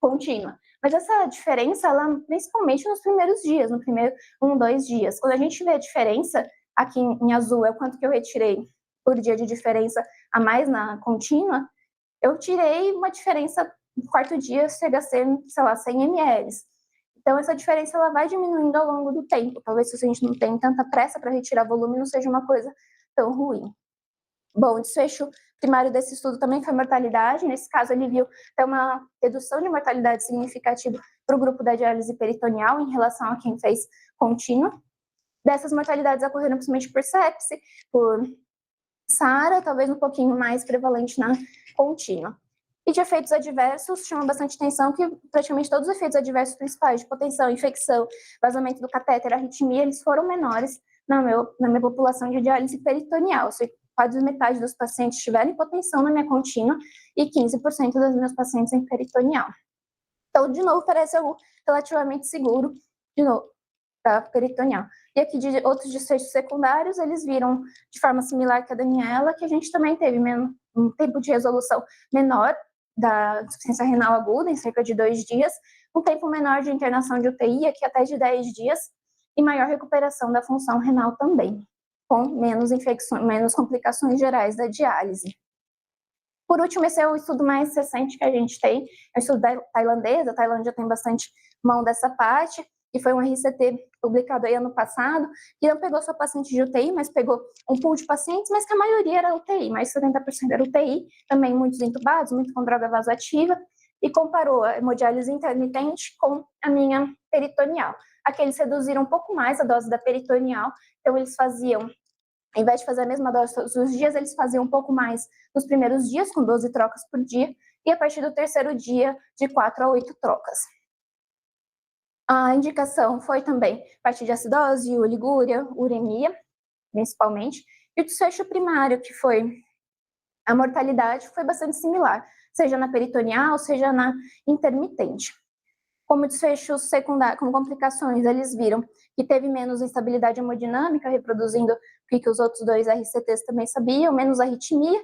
contínua. Mas essa diferença, ela principalmente nos primeiros dias, no primeiro 1, 2 dias. Quando a gente vê a diferença, aqui em azul é o quanto que eu retirei por dia de diferença a mais na contínua, eu tirei uma diferença no quarto dia, chega a ser, sei lá, 100 ml. Então, essa diferença ela vai diminuindo ao longo do tempo. Talvez se a gente não tem tanta pressa para retirar volume, não seja uma coisa tão ruim. Bom, o desfecho primário desse estudo também foi mortalidade. Nesse caso, ele viu até uma redução de mortalidade significativa para o grupo da diálise peritoneal em relação a quem fez contínua. Dessas mortalidades ocorreram principalmente por sepse, por SARA, talvez um pouquinho mais prevalente na contínua. E de efeitos adversos, chama bastante atenção que praticamente todos os efeitos adversos principais, de hipotensão, infecção, vazamento do catéter, arritmia, eles foram menores na minha população de diálise peritoneal. Quase metade dos pacientes tiveram hipotensão na minha contínua e 15% dos meus pacientes em peritoneal. Então, de novo, parece algo relativamente seguro, de novo, para peritoneal. E aqui, de outros desfechos secundários, eles viram de forma similar que a Daniela, que a gente também teve um tempo de resolução menor da insuficiência renal aguda, em cerca de 2 dias, um tempo menor de internação de UTI, aqui até de 10 dias, e maior recuperação da função renal também, com menos infecções, menos complicações gerais da diálise. Por último, esse é o estudo mais recente que a gente tem, é o estudo tailandês, a Tailândia tem bastante mão dessa parte, e foi um RCT publicado aí ano passado, que não pegou só paciente de UTI, mas pegou um pool de pacientes, mas que a maioria era UTI, mais de 70% era UTI, também muitos entubados, muito com droga vasoativa, e comparou a hemodiálise intermitente com a minha peritoneal. Aqui eles reduziram um pouco mais a dose da peritoneal, então eles faziam, ao invés de fazer a mesma dose todos os dias, eles faziam um pouco mais nos primeiros dias, com 12 trocas por dia, e a partir do terceiro dia, de 4 a 8 trocas. A indicação foi também parte de acidose, oligúria, uremia, principalmente, e o desfecho primário, que foi a mortalidade, foi bastante similar, seja na peritoneal, seja na intermitente. Como desfecho secundário, como complicações, eles viram que teve menos instabilidade hemodinâmica, reproduzindo o que os outros 2 RCTs também sabiam, menos arritmia.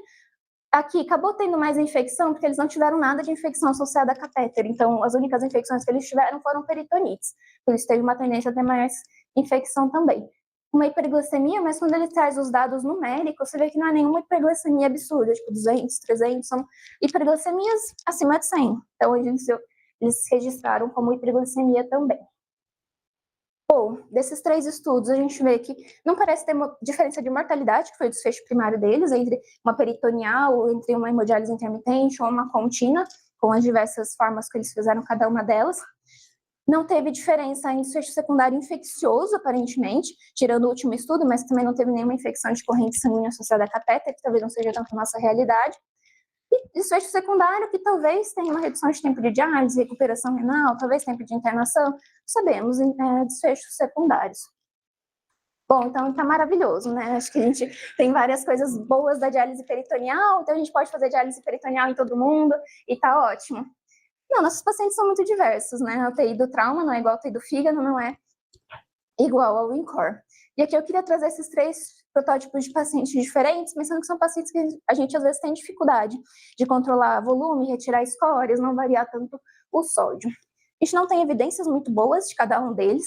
Aqui acabou tendo mais infecção, porque eles não tiveram nada de infecção associada a catéter, então as únicas infecções que eles tiveram foram peritonites, por isso teve uma tendência a ter mais infecção também. Uma hiperglicemia, mas quando ele traz os dados numéricos, você vê que não é nenhuma hiperglicemia absurda, tipo 200, 300, são hiperglicemias acima de 100, então eles registraram como hiperglicemia também. Bom, desses 3 estudos, a gente vê que não parece ter uma diferença de mortalidade, que foi o desfecho primário deles, entre uma peritoneal, entre uma hemodiálise intermitente ou uma contínua, com as diversas formas que eles fizeram cada uma delas. Não teve diferença em desfecho secundário infeccioso, aparentemente, tirando o último estudo, mas também não teve nenhuma infecção de corrente sanguínea associada a catéter, que talvez não seja tanto a nossa realidade. E desfecho secundário, que talvez tenha uma redução de tempo de diálise, recuperação renal, talvez tempo de internação, sabemos, desfechos secundários. Bom, então tá maravilhoso, né? Acho que a gente tem várias coisas boas da diálise peritoneal, então a gente pode fazer diálise peritoneal em todo mundo, e tá ótimo. Não, nossos pacientes são muito diversos, né? A UTI do trauma não é igual a UTI do fígado, não é igual ao INCOR. E aqui eu queria trazer esses 3 protótipos de pacientes diferentes, pensando que são pacientes que a gente às vezes tem dificuldade de controlar volume, retirar escórias, não variar tanto o sódio. A gente não tem evidências muito boas de cada um deles,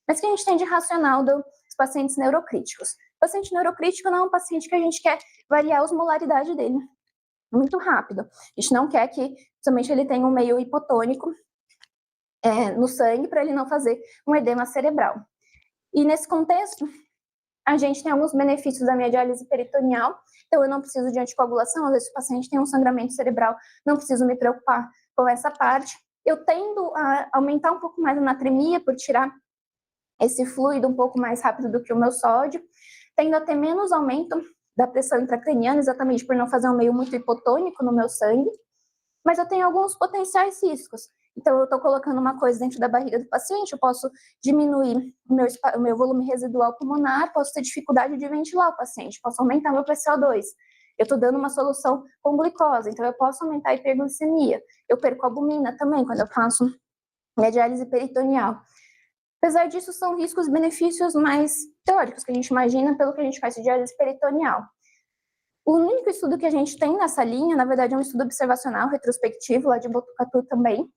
mas que a gente tem de racional dos pacientes neurocríticos. O paciente neurocrítico não é um paciente que a gente quer variar a osmolaridade dele muito rápido. A gente não quer que somente ele tenha um meio hipotônico no sangue para ele não fazer um edema cerebral. E nesse contexto, a gente tem alguns benefícios da minha diálise peritoneal, então eu não preciso de anticoagulação, às vezes o paciente tem um sangramento cerebral, não preciso me preocupar com essa parte. Eu tendo a aumentar um pouco mais a natremia por tirar esse fluido um pouco mais rápido do que o meu sódio, tendo a ter menos aumento da pressão intracraniana, exatamente por não fazer um meio muito hipotônico no meu sangue, mas eu tenho alguns potenciais riscos. Então, eu estou colocando uma coisa dentro da barriga do paciente, eu posso diminuir o meu volume residual pulmonar, posso ter dificuldade de ventilar o paciente, posso aumentar meu PCO2. Eu estou dando uma solução com glicose, então eu posso aumentar a hiperglicemia. Eu perco albumina também quando eu faço minha diálise peritoneal. Apesar disso, são riscos e benefícios mais teóricos que a gente imagina pelo que a gente faz de diálise peritoneal. O único estudo que a gente tem nessa linha, na verdade, é um estudo observacional, retrospectivo, lá de Botucatu também,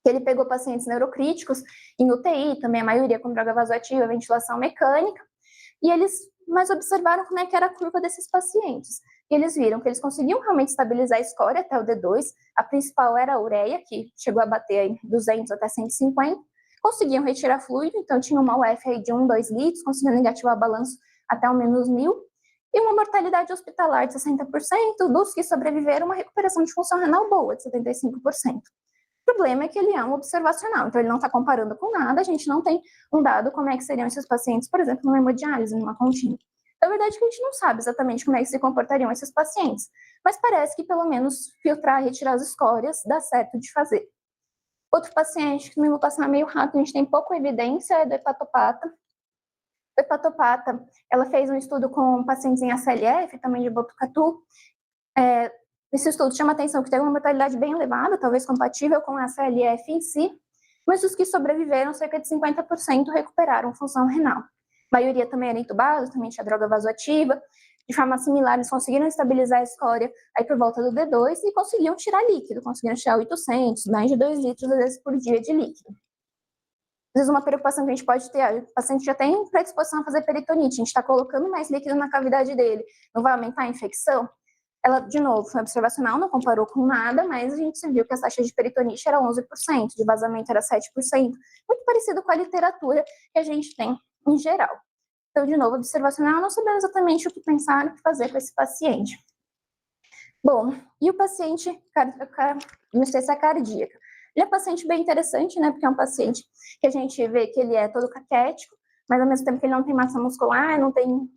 que ele pegou pacientes neurocríticos em UTI, também a maioria com droga vasoativa, ventilação mecânica, e eles mais observaram como é que era a curva desses pacientes. E eles viram que eles conseguiam realmente estabilizar a escória até o D2, a principal era a ureia, que chegou a bater aí 200 até 150, conseguiam retirar fluido, então tinha uma UF aí de 1, 2 litros, conseguiam negativar o balanço até ao menos 1.000, e uma mortalidade hospitalar de 60%, dos que sobreviveram, uma recuperação de função renal boa, de 75%. O problema é que ele é um observacional, então ele não está comparando com nada, a gente não tem um dado como é que seriam esses pacientes, por exemplo, numa hemodiálise, numa contínua. Na verdade, que a gente não sabe exatamente como é que se comportariam esses pacientes, mas parece que pelo menos filtrar, retirar as escórias, dá certo de fazer. Outro paciente, que também vou passar meio rápido, a gente tem pouca evidência, é do hepatopata. O hepatopata, ela fez um estudo com pacientes em ACLF, também de Botucatu. Esse estudo chama atenção que teve uma mortalidade bem elevada, talvez compatível com a ACLF em si, mas os que sobreviveram, cerca de 50%, recuperaram função renal. A maioria também era entubada, também tinha droga vasoativa. De forma similar, eles conseguiram estabilizar a escória aí por volta do D2 e conseguiam tirar líquido, conseguiram tirar 800, mais de 2 litros, às vezes, por dia de líquido. Às vezes, uma preocupação que a gente pode ter, o paciente já tem predisposição a fazer peritonite, a gente está colocando mais líquido na cavidade dele, não vai aumentar a infecção? Ela, de novo, foi observacional, não comparou com nada, mas a gente viu que a taxa de peritonite era 11%, de vazamento era 7%, muito parecido com a literatura que a gente tem em geral. Então, de novo, observacional, não sabemos exatamente o que pensar, o que fazer com esse paciente. Bom, e o paciente com insuficiência cardíaca? Ele é um paciente bem interessante, né, porque é um paciente que a gente vê que ele é todo caquético, mas ao mesmo tempo que ele não tem massa muscular, não tem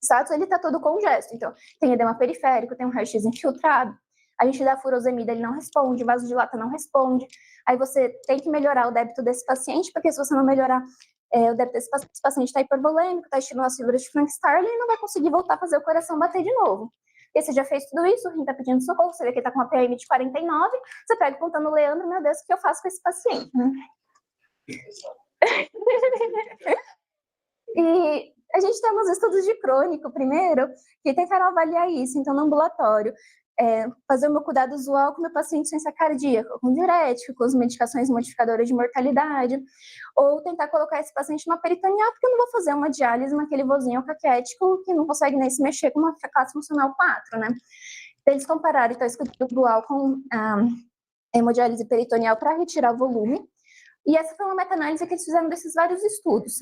status, ele está todo congesto. Então, tem edema periférico, tem um raio-x infiltrado, a gente dá furosemida, ele não responde, vasodilata não responde. Aí você tem que melhorar o débito desse paciente, porque se você não melhorar o débito desse paciente está hipervolêmico, está estimulando as fibras de Frank-Starling, ele não vai conseguir voltar a fazer o coração bater de novo. E você já fez tudo isso, o rim está pedindo socorro, você vê que ele está com uma PM de 49, você pega contando o Leandro, meu Deus, o que eu faço com esse paciente? E a gente tem uns estudos de crônico, primeiro, que tentaram avaliar isso. Então, no ambulatório, fazer o meu cuidado usual com o meu paciente de insuficiência cardíaca, com diurético, com as medicações modificadoras de mortalidade, ou tentar colocar esse paciente numa peritoneal, porque eu não vou fazer uma diálise naquele vozinho caquético que não consegue nem se mexer com uma classe funcional 4, né? Então, eles compararam então, esse cuidado usual com a hemodiálise peritoneal para retirar volume, e essa foi uma meta-análise que eles fizeram desses vários estudos.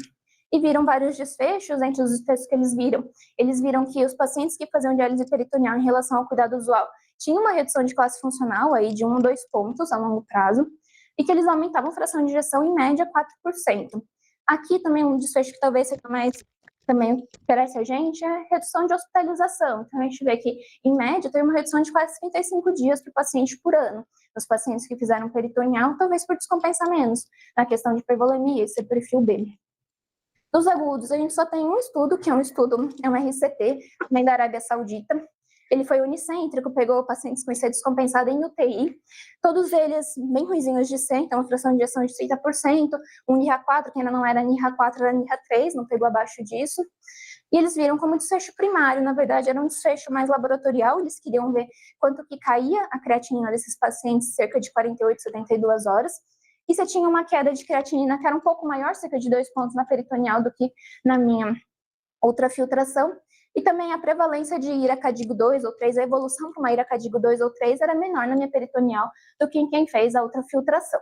E viram vários desfechos, entre os desfechos que eles viram que os pacientes que faziam diálise peritoneal em relação ao cuidado usual tinham uma redução de classe funcional aí de 1 a 2 pontos a longo prazo, e que eles aumentavam a fração de ejeção em média 4%. Aqui também um desfecho que talvez seja mais, também interesse a gente, é a redução de hospitalização. Então a gente vê que, em média, tem uma redução de quase 35 dias para o paciente por ano. Os pacientes que fizeram peritoneal, talvez por descompensar menos, na questão de hipervolemia e perfil B. Nos agudos, a gente só tem um estudo, que é um RCT, também da Arábia Saudita, Ele foi unicêntrico, pegou pacientes com IC descompensado em UTI, todos eles bem ruizinhos de ser, então uma fração de ejeção de 30%, um NIRA4, que ainda não era NIRA4, era NIRA3, não pegou abaixo disso. E eles viram como desfecho primário, na verdade era um desfecho mais laboratorial, eles queriam ver quanto que caía a creatinina desses pacientes, cerca de 48, 72 horas, e você tinha uma queda de creatinina que era um pouco maior, cerca de 2 pontos na peritoneal do que na minha ultrafiltração, e também a prevalência de iracadigo 2 ou 3, a evolução para uma iracadigo 2 ou 3 era menor na minha peritoneal do que em quem fez a ultrafiltração.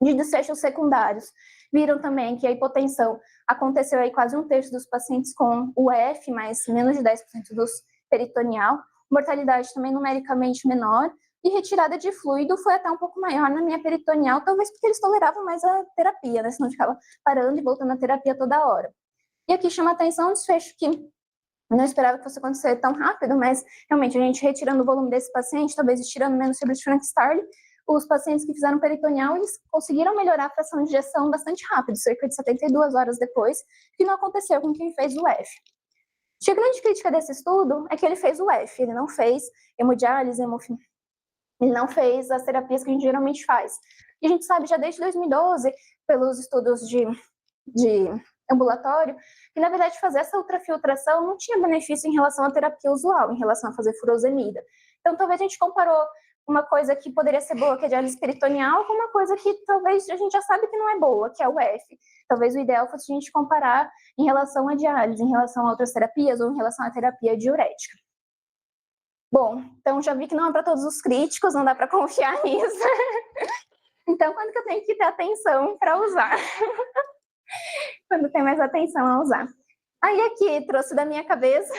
De desfechos secundários, viram também que a hipotensão aconteceu aí quase um terço dos pacientes com UF, mas menos de 10% dos peritoneal, mortalidade também numericamente menor, e retirada de fluido foi até um pouco maior na minha peritoneal, talvez porque eles toleravam mais a terapia, né, senão ficava parando e voltando à terapia toda hora. E aqui chama atenção um desfecho que não esperava que fosse acontecer tão rápido, mas realmente a gente retirando o volume desse paciente, talvez tirando menos fibra de Frank-Starling, os pacientes que fizeram peritoneal, eles conseguiram melhorar a fração de ejeção bastante rápido, cerca de 72 horas depois, que não aconteceu com quem fez o F. A grande crítica desse estudo é que ele fez o F, ele não fez hemodiálise, ele não fez as terapias que a gente geralmente faz. E a gente sabe já desde 2012, pelos estudos de ambulatório, que na verdade fazer essa ultrafiltração não tinha benefício em relação à terapia usual, em relação a fazer furosemida. Então talvez a gente comparou uma coisa que poderia ser boa, que é a diálise peritoneal, com uma coisa que talvez a gente já sabe que não é boa, que é o F. Talvez o ideal fosse a gente comparar em relação à diálise, em relação a outras terapias ou em relação à terapia diurética. Bom, então já vi que não é para todos os críticos, não dá para confiar nisso. Então, quando que eu tenho que ter atenção para usar? Quando tem mais atenção a usar. Aí aqui, trouxe da minha cabeça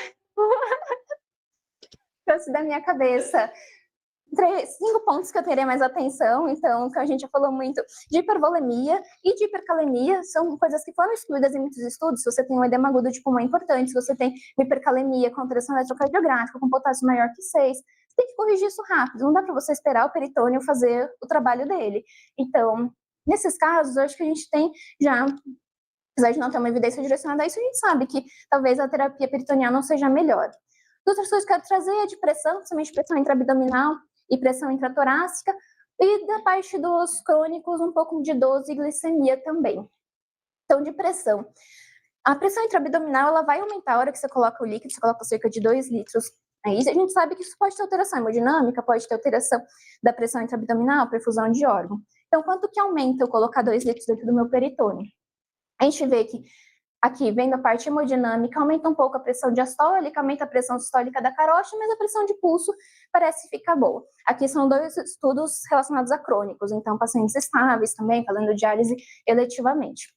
5 pontos que eu teria mais atenção, então, que a gente já falou muito de hipervolemia e de hipercalemia, são coisas que foram excluídas em muitos estudos. Se você tem um edema agudo de pulmão importante, se você tem uma hipercalemia com alteração eletrocardiográfica, com potássio maior que 6, você tem que corrigir isso rápido, não dá para você esperar o peritônio fazer o trabalho dele. Então, nesses casos, eu acho que a gente tem já, apesar de não ter uma evidência direcionada a isso, a gente sabe que talvez a terapia peritoneal não seja a melhor. Outras coisas que eu quero trazer é de pressão, principalmente pressão intraabdominal e pressão intratorácica, e da parte dos crônicos, um pouco de dose e glicemia também. Então, de pressão. A pressão intraabdominal, ela vai aumentar a hora que você coloca o líquido, você coloca cerca de 2 litros. Aí a gente sabe que isso pode ter alteração hemodinâmica, pode ter alteração da pressão intraabdominal, perfusão de órgão. Então, quanto que aumenta eu colocar 2 litros dentro do meu peritônio? A gente vê que aqui, vendo a parte hemodinâmica, aumenta um pouco a pressão diastólica, aumenta a pressão sistólica da carótida, mas a pressão de pulso parece ficar boa. Aqui são 2 estudos relacionados a crônicos, então pacientes estáveis também, fazendo diálise eletivamente.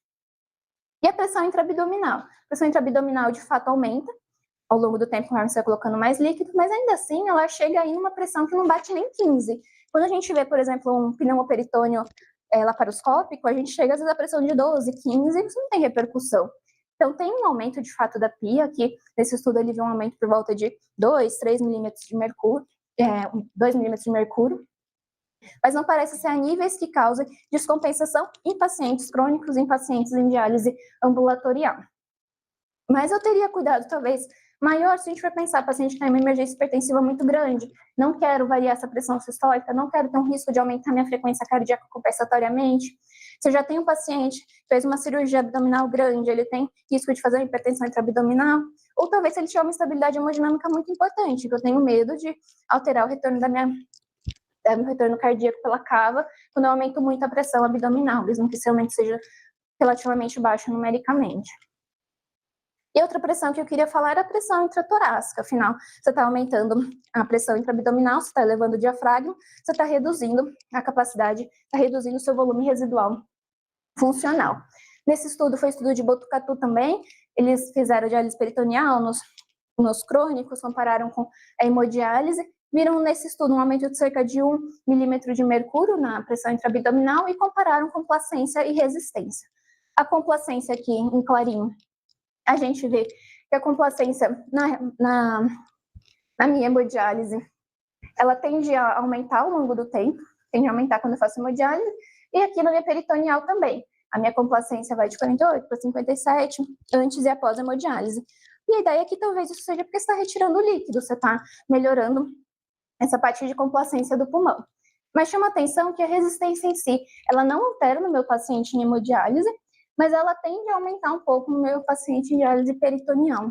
E a pressão intraabdominal? A pressão intraabdominal, de fato, aumenta ao longo do tempo, conforme você vai colocando mais líquido, mas ainda assim ela chega aí numa pressão que não bate nem 15. Quando a gente vê, por exemplo, um pneumoperitônio laparoscópico, a gente chega às vezes a pressão de 12, 15, e isso não tem repercussão. Então, tem um aumento, de fato, da PIA, que nesse estudo ele viu um aumento por volta de 2, 3 milímetros de mercúrio, 2 milímetros de mercúrio, mas não parece ser a níveis que causam descompensação em pacientes crônicos, em pacientes em diálise ambulatorial. Mas eu teria cuidado, talvez, maior se a gente for pensar, paciente que tem uma emergência hipertensiva muito grande, não quero variar essa pressão sistólica, não quero ter um risco de aumentar minha frequência cardíaca compensatoriamente. Se eu já tenho um paciente que fez uma cirurgia abdominal grande, ele tem risco de fazer uma hipertensão intraabdominal, ou talvez se ele tiver uma estabilidade hemodinâmica muito importante, que eu tenho medo de alterar o retorno do retorno cardíaco pela cava, quando eu aumento muito a pressão abdominal, mesmo que esse aumento seja relativamente baixo numericamente. E outra pressão que eu queria falar era a pressão intratorácica. Afinal, você está aumentando a pressão intraabdominal, você está elevando o diafragma, você está reduzindo a capacidade, está reduzindo o seu volume residual funcional. Nesse estudo, foi estudo de Botucatu também, eles fizeram diálise peritoneal nos crônicos, compararam com a hemodiálise, viram nesse estudo um aumento de cerca de 1 milímetro de mercúrio na pressão intraabdominal e compararam complacência e resistência. A complacência aqui, em clarinho, a gente vê que a complacência na minha hemodiálise, ela tende a aumentar ao longo do tempo, tende a aumentar quando eu faço hemodiálise, e aqui na minha peritoneal também. A minha complacência vai de 48 para 57, antes e após a hemodiálise. E a ideia é que talvez isso seja porque você está retirando o líquido, você está melhorando essa parte de complacência do pulmão. Mas chama atenção que a resistência em si, ela não altera no meu paciente em hemodiálise, mas ela tende a aumentar um pouco no meu paciente em diálise peritoneal.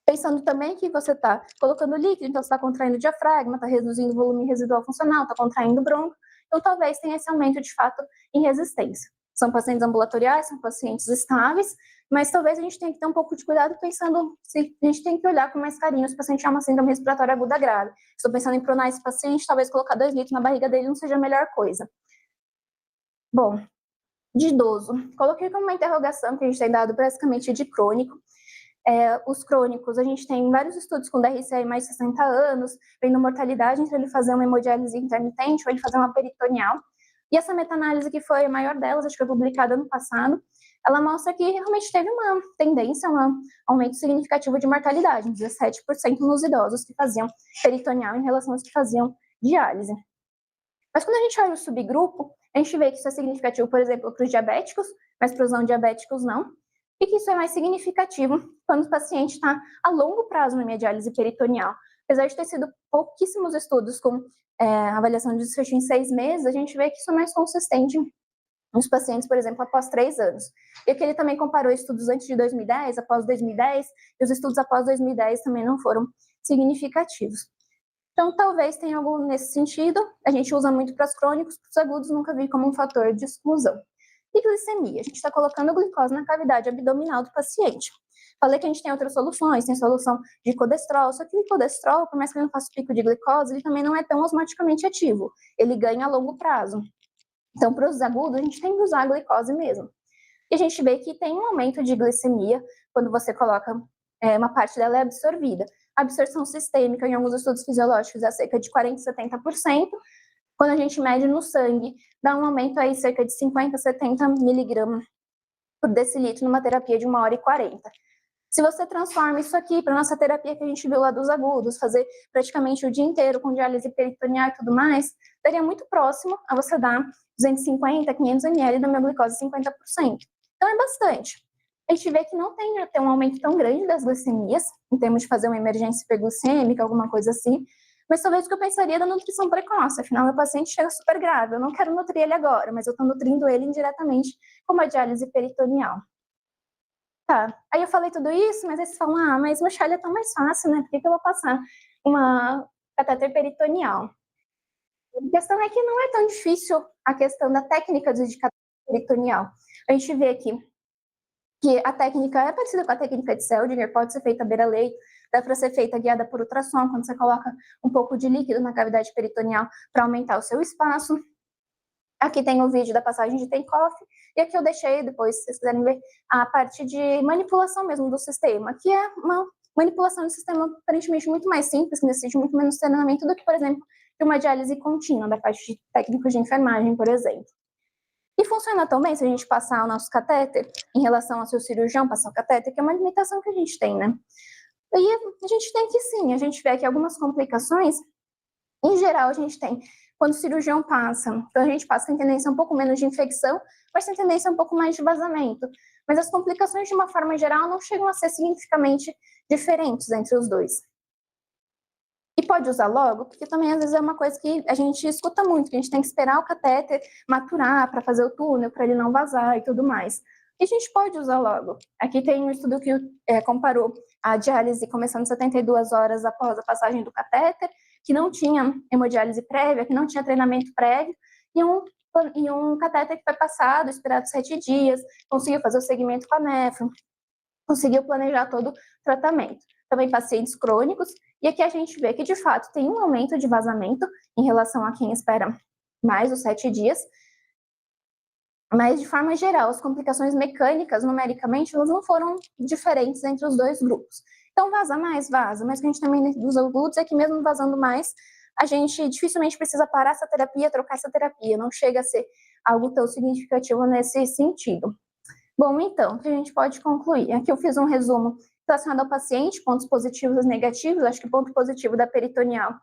Pensando também que você está colocando líquido, então você está contraindo o diafragma, está reduzindo o volume residual funcional, está contraindo o bronco, então talvez tenha esse aumento de fato em resistência. São pacientes ambulatoriais, são pacientes estáveis, mas talvez a gente tenha que ter um pouco de cuidado pensando se a gente tem que olhar com mais carinho se o paciente é uma síndrome respiratória aguda grave. Estou pensando em pronar esse paciente, talvez colocar 2 litros na barriga dele não seja a melhor coisa. Bom, de idoso, coloquei como uma interrogação que a gente tem dado basicamente de crônico. Os crônicos, a gente tem vários estudos com DRCI mais de 60 anos, vendo mortalidade entre ele fazer uma hemodiálise intermitente ou ele fazer uma peritoneal. E essa meta-análise, que foi a maior delas, acho que foi publicada ano passado, ela mostra que realmente teve uma tendência, um aumento significativo de mortalidade, 17% nos idosos que faziam peritoneal em relação aos que faziam diálise. Mas quando a gente olha o subgrupo, a gente vê que isso é significativo, por exemplo, para os diabéticos, mas para os não diabéticos não, e que isso é mais significativo quando o paciente está a longo prazo na hemodiálise peritoneal. Apesar de ter sido pouquíssimos estudos com avaliação de desfecho em 6 meses, a gente vê que isso é mais consistente nos pacientes, por exemplo, após 3 anos. E aqui ele também comparou estudos antes de 2010, após 2010, e os estudos após 2010 também não foram significativos. Então, talvez tenha algo nesse sentido. A gente usa muito para os crônicos, para os agudos nunca vi como um fator de exclusão. E glicemia? A gente está colocando glicose na cavidade abdominal do paciente. Falei que a gente tem outras soluções, tem solução de codestrol, só que o codestrol, por mais que ele não faça pico de glicose, ele também não é tão osmoticamente ativo, ele ganha a longo prazo. Então, para os agudos, a gente tem que usar a glicose mesmo. E a gente vê que tem um aumento de glicemia quando você coloca uma parte dela é absorvida. A absorção sistêmica, em alguns estudos fisiológicos, é cerca de 40% a 70%. Quando a gente mede no sangue, dá um aumento aí cerca de 50 a 70 miligramas por decilitro numa terapia de 1h40. Se você transforma isso aqui para nossa terapia que a gente viu lá dos agudos, fazer praticamente o dia inteiro com diálise peritoneal e tudo mais, daria muito próximo a você dar 250, 500 ml da minha glicose 50%. Então é bastante. A gente vê que não tem até um aumento tão grande das glicemias, em termos de fazer uma emergência hiperglicêmica, alguma coisa assim, mas talvez o que eu pensaria da nutrição precoce, afinal meu paciente chega super grave, eu não quero nutrir ele agora, mas eu estou nutrindo ele indiretamente com uma diálise peritoneal. Tá, aí eu falei tudo isso, mas aí vocês falam, mas o Charlie é tão mais fácil, né? Por que eu vou passar uma catéter peritoneal? A questão é que não é tão difícil a questão da técnica de catéter peritoneal. A gente vê aqui que a técnica é parecida com a técnica de Seldinger, pode ser feita à beira-leito, dá para ser feita guiada por ultrassom, quando você coloca um pouco de líquido na cavidade peritoneal para aumentar o seu espaço. Aqui tem o vídeo da passagem de Teikoff, e aqui eu deixei, depois, se vocês quiserem ver, a parte de manipulação mesmo do sistema, que é uma manipulação de sistema aparentemente muito mais simples, que necessita muito menos treinamento do que, por exemplo, de uma diálise contínua, da parte de técnicos de enfermagem, por exemplo. E funciona tão bem se a gente passar o nosso catéter em relação ao seu cirurgião passar o catéter, que é uma limitação que a gente tem, né? E a gente tem que sim, a gente vê aqui algumas complicações. Em geral, a gente tem, quando o cirurgião passa, então a gente passa, tem tendência um pouco menos de infecção, mas tem tendência um pouco mais de vazamento. Mas as complicações, de uma forma geral, não chegam a ser significativamente diferentes entre os dois. E pode usar logo, porque também às vezes é uma coisa que a gente escuta muito, que a gente tem que esperar o catéter maturar para fazer o túnel, para ele não vazar e tudo mais. E a gente pode usar logo. Aqui tem um estudo que comparou a diálise começando 72 horas após a passagem do catéter, que não tinha hemodiálise prévia, que não tinha treinamento prévio, e um catéter que foi passado, esperado 7 dias, conseguiu fazer o segmento com a nefro, conseguiu planejar todo o tratamento. Também pacientes crônicos, e aqui a gente vê que, de fato, tem um aumento de vazamento em relação a quem espera mais os 7 dias, mas, de forma geral, as complicações mecânicas, numericamente, elas não foram diferentes entre os dois grupos. Então, vaza mais, vaza, mas o que a gente também dos agudos é que, mesmo vazando mais, a gente dificilmente precisa parar essa terapia, trocar essa terapia, não chega a ser algo tão significativo nesse sentido. Bom, então, o que a gente pode concluir? Aqui eu fiz um resumo relacionado ao paciente, pontos positivos e negativos. Acho que o ponto positivo da peritoneal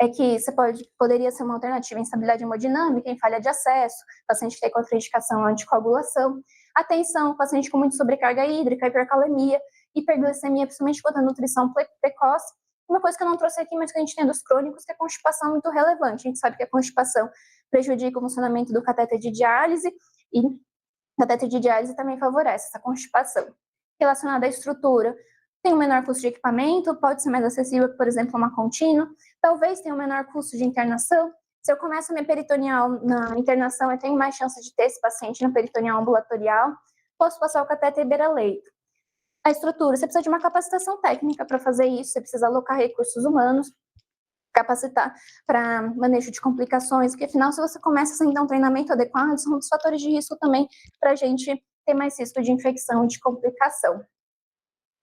é que você poderia ser uma alternativa em estabilidade hemodinâmica, em falha de acesso, paciente que tem contraindicação à anticoagulação. Atenção, paciente com muita sobrecarga hídrica, hipercalemia, hiperglicemia, principalmente quanto à nutrição precoce. Uma coisa que eu não trouxe aqui, mas que a gente tem dos crônicos, que é a constipação muito relevante. A gente sabe que a constipação prejudica o funcionamento do catéter de diálise e o catéter de diálise também favorece essa constipação. Relacionada à estrutura, tem um menor custo de equipamento, pode ser mais acessível, por exemplo, uma contínua, talvez tenha um menor custo de internação. Se eu começo a minha peritoneal na internação, eu tenho mais chance de ter esse paciente na peritoneal ambulatorial, posso passar o catéter beira-leito. A estrutura, você precisa de uma capacitação técnica para fazer isso, você precisa alocar recursos humanos, capacitar para manejo de complicações, porque afinal, se você começa sem dar um treinamento adequado, são dos fatores de risco também para a gente ter mais risco de infecção e de complicação.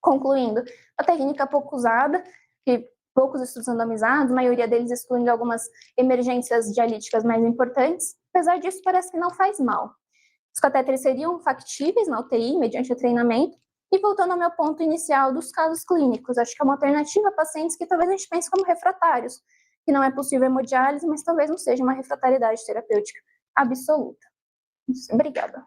Concluindo, a técnica pouco usada, que poucos estudos randomizados, a maioria deles excluindo algumas emergências dialíticas mais importantes, apesar disso, parece que não faz mal. Os catéteres seriam factíveis na UTI, mediante o treinamento, e voltando ao meu ponto inicial dos casos clínicos, acho que é uma alternativa a pacientes que talvez a gente pense como refratários, que não é possível hemodiálise, mas talvez não seja uma refratariedade terapêutica absoluta. Obrigada.